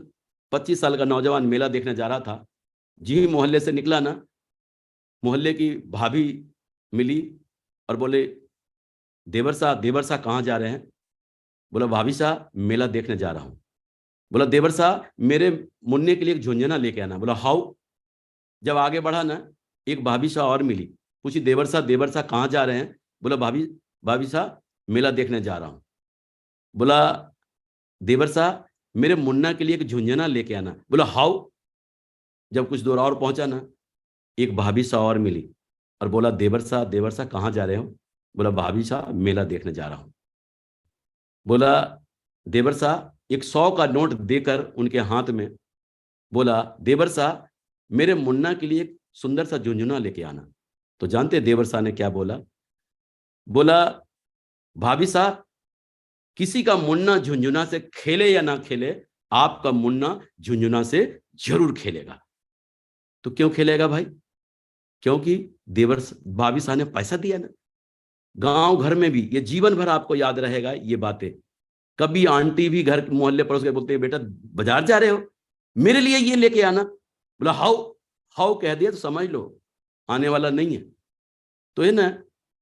25 साल का नौजवान मेला देखने जा रहा था। जी मोहल्ले से निकला ना, मोहल्ले की भाभी मिली और बोले, देवर साहब कहाँ जा रहे हैं? बोला, भाभी साहब मेला देखने जा रहा हूँ। बोला, देवर साहब मेरे मुन्ने के लिए एक झुंझुना लेके आना। बोला, हाउ? जब आगे बढ़ा ना, एक भाभी साहब और मिली, पूछी, देवर साहब कहाँ जा रहे हैं? बोला, भाभी साहब मेला देखने जा रहा हूँ। बोला, देवर साहब मेरे मुन्ना के लिए एक झुंझुना लेके आना। बोला, हाउ? जब कुछ दूर और पहुंचा ना, एक भाभी साहब और मिली और बोला, देवर साहब कहाँ जा रहे हो? बोला, भाभी साहब मेला देखने जा रहा हूं। बोला, देवर साहब एक 100 का नोट देकर उनके हाथ में बोला, देवर साहब मेरे मुन्ना के लिए एक सुंदर सा झुंझुना लेके आना। तो जानते देवर साहब ने क्या बोला? बोला, भाभी साहब किसी का मुन्ना झुंझुना से खेले या ना खेले, आपका मुन्ना झुंझुना से जरूर खेलेगा। तो क्यों खेलेगा भाई? क्योंकि भाभी साहब ने पैसा दिया ना। गांव घर में भी ये जीवन भर आपको याद रहेगा ये बातें। कभी आंटी भी घर मोहल्ले पड़ोस के बोलते हैं बेटा बाजार जा रहे हो, मेरे लिए ये लेके आना। बोला हाउ हाउ कह दिया तो समझ लो आने वाला नहीं है। तो है ना,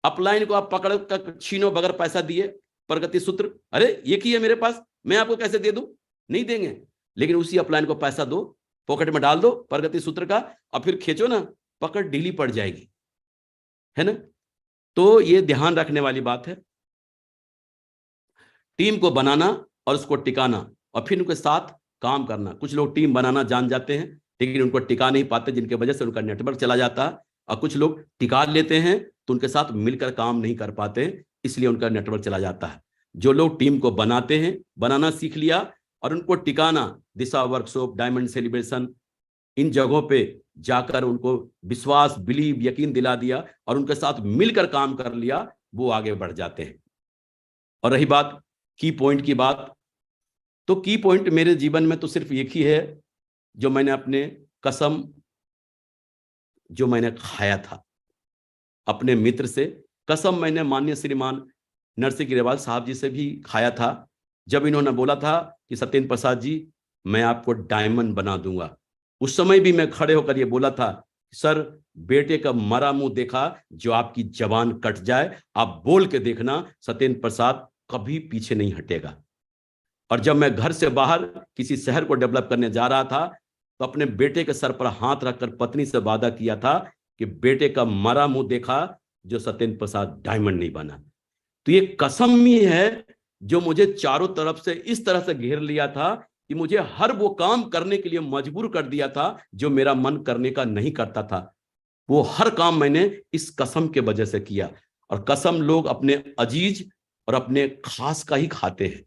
अपलाइन को आप पकड़ कर छीनो बगैर पैसा दिए, प्रगति सूत्र, अरे ये की है मेरे पास, मैं आपको कैसे दे दूं, नहीं देंगे। लेकिन उसी अपलाइन को पैसा दो, पॉकेट में डाल दो प्रगति सूत्र का, और फिर खींचो ना, पकड़ ढीली पड़ जाएगी, है ना। तो ये ध्यान रखने वाली बात है, टीम को बनाना और उसको टिकाना और फिर उनके साथ काम करना। कुछ लोग टीम बनाना जान जाते हैं लेकिन उनको टिका नहीं पाते, जिनके वजह से उनका नेटवर्क चला जाता है। और कुछ लोग टिका लेते हैं तो उनके साथ मिलकर काम नहीं कर पाते, इसलिए उनका नेटवर्क चला जाता है। जो लोग टीम को बनाते हैं, बनाना सीख लिया और उनको टिकाना, दिशा वर्कशॉप, डायमंड सेलिब्रेशन, इन जगहों पे जाकर उनको विश्वास, बिलीव, यकीन दिला दिया और उनके साथ मिलकर काम कर लिया, वो आगे बढ़ जाते हैं। और रही बात की पॉइंट की बात, तो की पॉइंट मेरे जीवन में तो सिर्फ एक ही है, जो मैंने अपने कसम जो मैंने खाया था अपने मित्र से, कसम मैंने माननीय श्रीमान नरसिंह ग्रेवाल साहब जी से भी खाया था। जब इन्होंने बोला था कि सत्येंद्र प्रसाद जी मैं आपको डायमंड बना दूंगा, उस समय भी मैं खड़े होकर ये बोला था, सर बेटे का मरा मुंह देखा जो आपकी जबान कट जाए, आप बोल के देखना सत्येंद्र प्रसाद कभी पीछे नहीं हटेगा। और जब मैं घर से बाहर किसी शहर को डेवलप करने जा रहा था तो अपने बेटे के सर पर हाथ रखकर पत्नी से वादा किया था कि बेटे का मरा मुंह देखा जो सत्येंद्र प्रसाद डायमंड नहीं बना। तो ये कसम ही है जो मुझे चारों तरफ से इस तरह से घेर लिया था कि मुझे हर वो काम करने के लिए मजबूर कर दिया था जो मेरा मन करने का नहीं करता था। वो हर काम मैंने इस कसम के वजह से किया। और कसम लोग अपने अजीज और अपने खास का ही खाते हैं।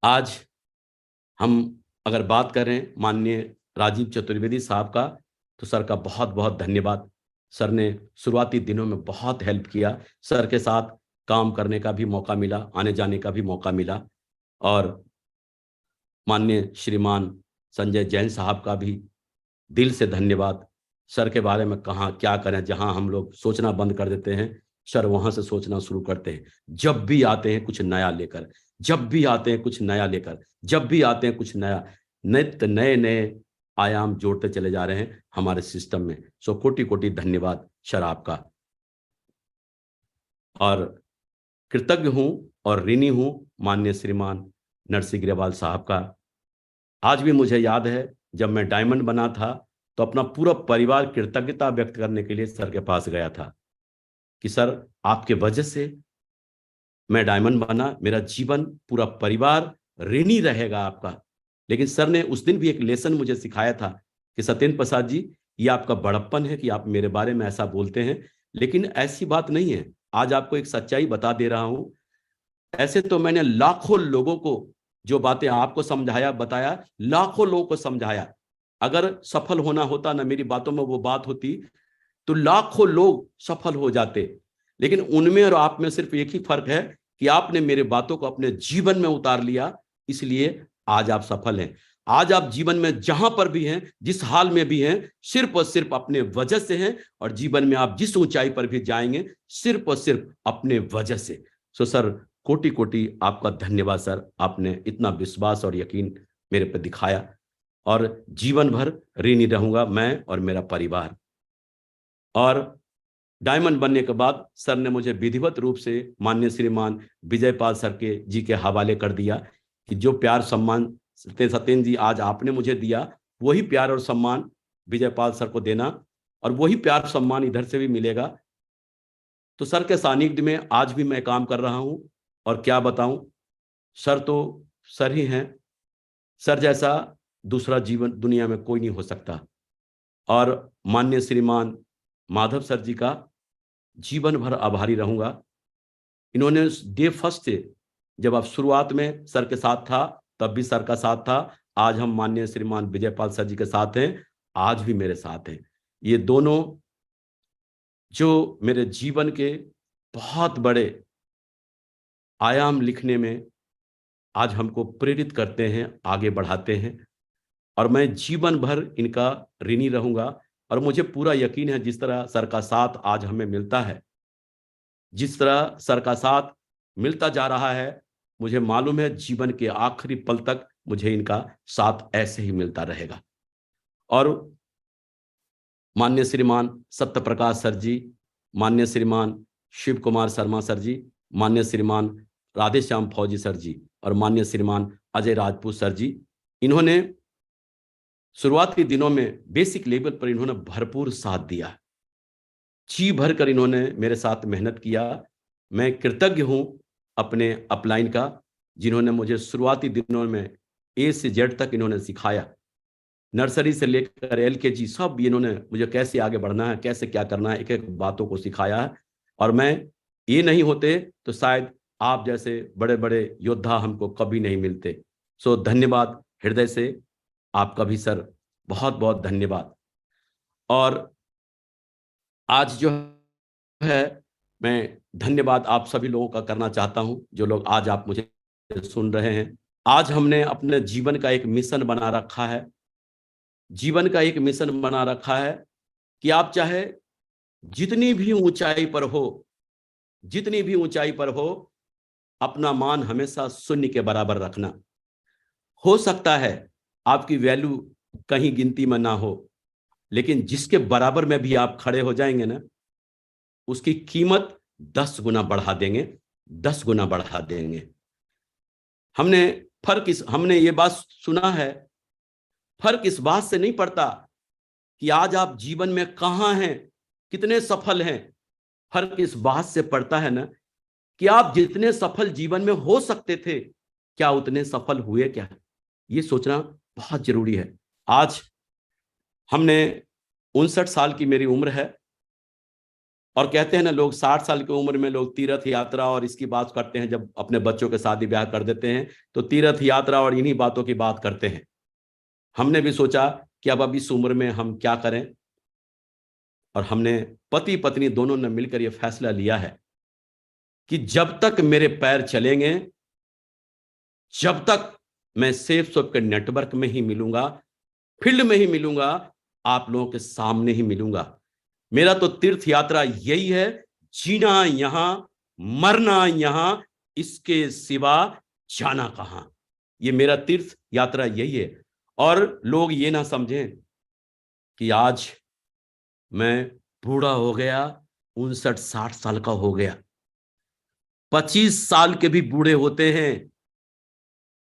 आज हम अगर बात करें माननीय राजीव चतुर्वेदी साहब का, तो सर का बहुत बहुत धन्यवाद। सर ने शुरुआती दिनों में बहुत हेल्प किया, सर के साथ काम करने का भी मौका मिला, आने जाने का भी मौका मिला। और माननीय श्रीमान संजय जैन साहब का भी दिल से धन्यवाद। सर के बारे में कहाँ क्या करें, जहां हम लोग सोचना बंद कर देते हैं, सर वहां से सोचना शुरू करते हैं। जब भी आते हैं कुछ नया लेकर, जब भी आते हैं कुछ नया लेकर, जब भी आते हैं कुछ नया, नित्य नए नए आयाम जोड़ते चले जा रहे हैं हमारे सिस्टम में। सो कोटि कोटि धन्यवाद सर आपका। और कृतज्ञ हूं और ऋणी हूं माननीय श्रीमान नरसिंह ग्रेवाल साहब का। आज भी मुझे याद है जब मैं डायमंड बना था तो अपना पूरा परिवार कृतज्ञता व्यक्त करने के लिए सर के पास गया था कि सर आपके वजह से मैं डायमंड बना, मेरा जीवन पूरा परिवार ऋणी रहेगा आपका। लेकिन सर ने उस दिन भी एक लेसन मुझे सिखाया था कि सत्येंद्र प्रसाद जी ये आपका बड़प्पन है कि आप मेरे बारे में ऐसा बोलते हैं, लेकिन ऐसी बात नहीं है। आज आपको एक सच्चाई बता दे रहा हूं, ऐसे तो मैंने लाखों लोगों को जो बातें आपको समझाया, बताया, लाखों लोगों को समझाया। अगर सफल होना होता ना मेरी बातों में वो बात होती तो लाखों लोग सफल हो जाते। लेकिन उनमें और आप में सिर्फ एक ही फर्क है कि आपने मेरे बातों को अपने जीवन में उतार लिया, इसलिए आज आप सफल हैं। आज आप जीवन में जहां पर भी हैं, जिस हाल में भी हैं, सिर्फ और सिर्फ अपने वजह से हैं। और जीवन में आप जिस ऊंचाई पर भी जाएंगे सिर्फ और सिर्फ अपने वजह से। सो सर कोटि कोटि आपका धन्यवाद सर, आपने इतना विश्वास और यकीन मेरे पर दिखाया और जीवन भर ऋणी रहूंगा मैं और मेरा परिवार। और डायमंड बनने के बाद सर ने मुझे विधिवत रूप से माननीय श्रीमान विजयपाल सर के जी के हवाले कर दिया कि जो प्यार सम्मान सत्येंद्र जी आज आपने मुझे दिया, वही प्यार और सम्मान विजयपाल सर को देना और वही प्यार सम्मान इधर से भी मिलेगा। तो सर के सानिध्य में आज भी मैं काम कर रहा हूं और क्या बताऊं, सर तो सर ही हैं। सर जैसा दूसरा जीवन दुनिया में कोई नहीं हो सकता। और माननीय श्रीमान माधव सर जी का जीवन भर आभारी रहूंगा। इन्होंने डे फर्स्ट से, जब आप शुरुआत में सर के साथ था तब भी सर का साथ था, आज हम माननीय श्रीमान विजयपाल सर जी के साथ हैं, आज भी मेरे साथ हैं। ये दोनों जो मेरे जीवन के बहुत बड़े आयाम लिखने में आज हमको प्रेरित करते हैं, आगे बढ़ाते हैं। और मैं जीवन भर इनका ऋणी रहूंगा। और मुझे पूरा यकीन है जिस तरह सर का साथ आज हमें मिलता है, जिस तरह सर का साथ मिलता जा रहा है। मुझे मालूम है जीवन के आखिरी पल तक मुझे इनका साथ ऐसे ही मिलता रहेगा। और माननीय श्रीमान सत्य प्रकाश सर जी, माननीय श्रीमान शिव कुमार शर्मा सर जी, माननीय श्रीमान राधेश्याम फौजी सर जी और माननीय श्रीमान अजय राजपूत सर जी, इन्होंने शुरुआती दिनों में बेसिक लेवल पर इन्होंने भरपूर साथ दिया। जी भर कर इन्होंने मेरे साथ मेहनत किया। मैं कृतज्ञ हूं अपने अपलाइन का, जिन्होंने मुझे शुरुआती दिनों में ए से जेड तक इन्होंने सिखाया। नर्सरी से लेकर LKG सब इन्होंने मुझे कैसे आगे बढ़ना है, कैसे क्या करना है, एक एक बातों को सिखाया है। और मैं ये नहीं होते तो शायद आप जैसे बड़े बड़े योद्धा हमको कभी नहीं मिलते। सो धन्यवाद हृदय से आपका भी सर, बहुत बहुत धन्यवाद। और आज जो है मैं धन्यवाद आप सभी लोगों का करना चाहता हूं, जो लोग आज आप मुझे सुन रहे हैं। आज हमने अपने जीवन का एक मिशन बना रखा है, जीवन का एक मिशन बना रखा है कि आप चाहे जितनी भी ऊंचाई पर हो, जितनी भी ऊंचाई पर हो, अपना मान हमेशा शून्य के बराबर रखना। हो सकता है आपकी वैल्यू कहीं गिनती में ना हो, लेकिन जिसके बराबर में भी आप खड़े हो जाएंगे ना, उसकी कीमत 10 गुना बढ़ा देंगे, 10 गुना बढ़ा देंगे। हमने ये बात सुना है, फर्क इस बात से नहीं पड़ता कि आज आप जीवन में कहां हैं, कितने सफल हैं। फर्क इस बात से पड़ता है ना कि आप जितने सफल जीवन में हो सकते थे, क्या उतने सफल हुए क्या? ये सोचना बहुत जरूरी है। आज हमने 59 साल की मेरी उम्र है, और कहते हैं ना लोग 60 साल की उम्र में लोग तीर्थ यात्रा और इसकी बात करते हैं। जब अपने बच्चों के शादी ब्याह कर देते हैं तो तीर्थ यात्रा और इन्हीं बातों की बात करते हैं। हमने भी सोचा कि अब इस उम्र में हम क्या करें, और हमने पति पत्नी दोनों ने मिलकर यह फैसला लिया है कि जब तक मेरे पैर चलेंगे, जब तक मैं सेफ सोप के नेटवर्क में ही मिलूंगा, फील्ड में ही मिलूंगा, आप लोगों के सामने ही मिलूंगा। मेरा तो तीर्थ यात्रा यही है, जीना यहां, मरना यहां, इसके सिवा जाना कहां। ये मेरा तीर्थ यात्रा यही है। और लोग ये ना समझें कि आज मैं बूढ़ा हो गया, 59-60 साल का हो गया। 25 साल के भी बूढ़े होते हैं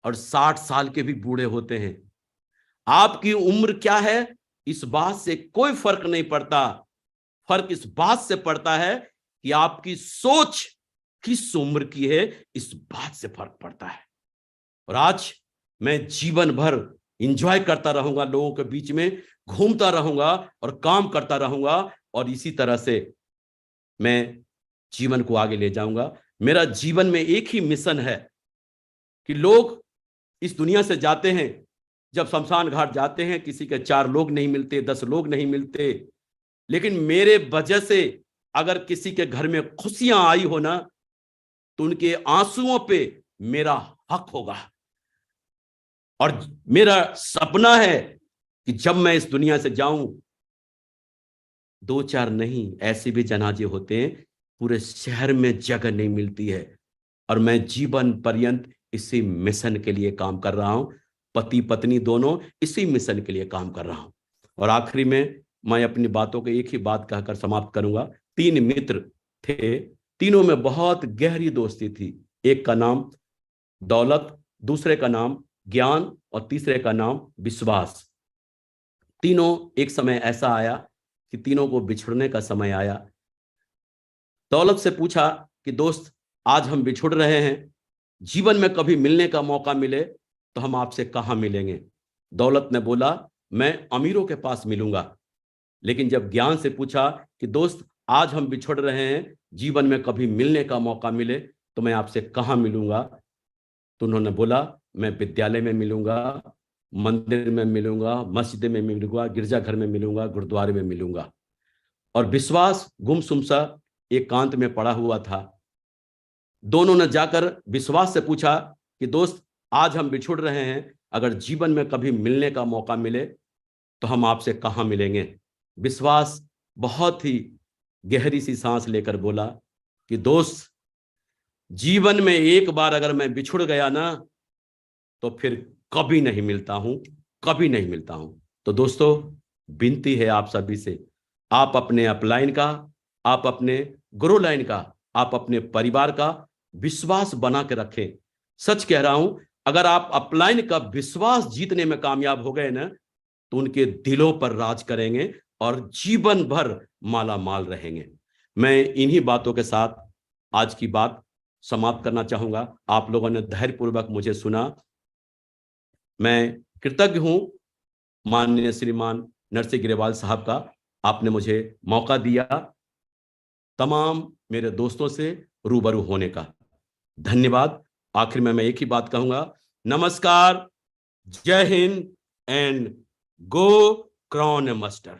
और 60 साल के भी बूढ़े होते हैं। आपकी उम्र क्या है इस बात से कोई फर्क नहीं पड़ता। फर्क इस बात से पड़ता है कि आपकी सोच किस उम्र की है, इस बात से फर्क पड़ता है। और आज मैं जीवन भर एंजॉय करता रहूंगा, लोगों के बीच में घूमता रहूंगा और काम करता रहूंगा, और इसी तरह से मैं जीवन को आगे ले जाऊंगा। मेरा जीवन में एक ही मिशन है कि लोग इस दुनिया से जाते हैं, जब शमशान घाट जाते हैं, किसी के 4 लोग नहीं मिलते, 10 लोग नहीं मिलते, लेकिन मेरे वजह से अगर किसी के घर में खुशियां आई हो ना, तो उनके आंसुओं पे मेरा हक होगा। और मेरा सपना है कि जब मैं इस दुनिया से जाऊं, 2-4 नहीं, ऐसे भी जनाजे होते हैं पूरे शहर में जगह नहीं मिलती है। और मैं जीवन पर्यंत इसी मिशन के लिए काम कर रहा हूं, पति पत्नी दोनों इसी मिशन के लिए काम कर रहा हूं। और आखिरी में मैं अपनी बातों को एक ही बात कहकर समाप्त करूंगा। 3 मित्र थे, तीनों में बहुत गहरी दोस्ती थी। एक का नाम दौलत, दूसरे का नाम ज्ञान और तीसरे का नाम विश्वास। तीनों एक समय ऐसा आया कि तीनों को बिछड़ने का समय आया। दौलत से पूछा कि दोस्त, आज हम बिछुड़ रहे हैं, जीवन में कभी मिलने का मौका मिले तो हम आपसे कहां मिलेंगे? दौलत ने बोला, मैं अमीरों के पास मिलूंगा। लेकिन जब ज्ञान से पूछा कि दोस्त, आज हम बिछुड़ रहे हैं, जीवन में कभी मिलने का मौका मिले तो मैं आपसे कहां मिलूंगा? तो उन्होंने बोला, मैं विद्यालय में मिलूंगा, मंदिर में मिलूंगा, मस्जिद में मिलूंगा, गिरजाघर में मिलूंगा, गुरुद्वारे में मिलूंगा। और विश्वास गुमसुम सा एकांत में पड़ा हुआ था। दोनों ने जाकर विश्वास से पूछा कि दोस्त, आज हम बिछुड़ रहे हैं, अगर जीवन में कभी मिलने का मौका मिले तो हम आपसे कहां मिलेंगे? विश्वास बहुत ही गहरी सी सांस लेकर बोला कि दोस्त, जीवन में एक बार अगर मैं बिछुड़ गया ना तो फिर कभी नहीं मिलता हूं, कभी नहीं मिलता हूं। तो दोस्तों, विनती है आप सभी से, आप अपने अपलाइन का, आप अपने ग्रो लाइन का, आप अपने परिवार का विश्वास बना के रखें। सच कह रहा हूं, अगर आप अपलाइन का विश्वास जीतने में कामयाब हो गए ना तो उनके दिलों पर राज करेंगे और जीवन भर माला माल रहेंगे। मैं इन्हीं बातों के साथ आज की बात समाप्त करना चाहूंगा। आप लोगों ने धैर्यपूर्वक मुझे सुना। मैं कृतज्ञ हूं माननीय श्रीमान नरसिंह ग्रेवाल साहब का, आपने मुझे मौका दिया तमाम मेरे दोस्तों से रूबरू होने का। धन्यवाद। आखिर में मैं एक ही बात कहूंगा, नमस्कार, जय Hind and go crown master.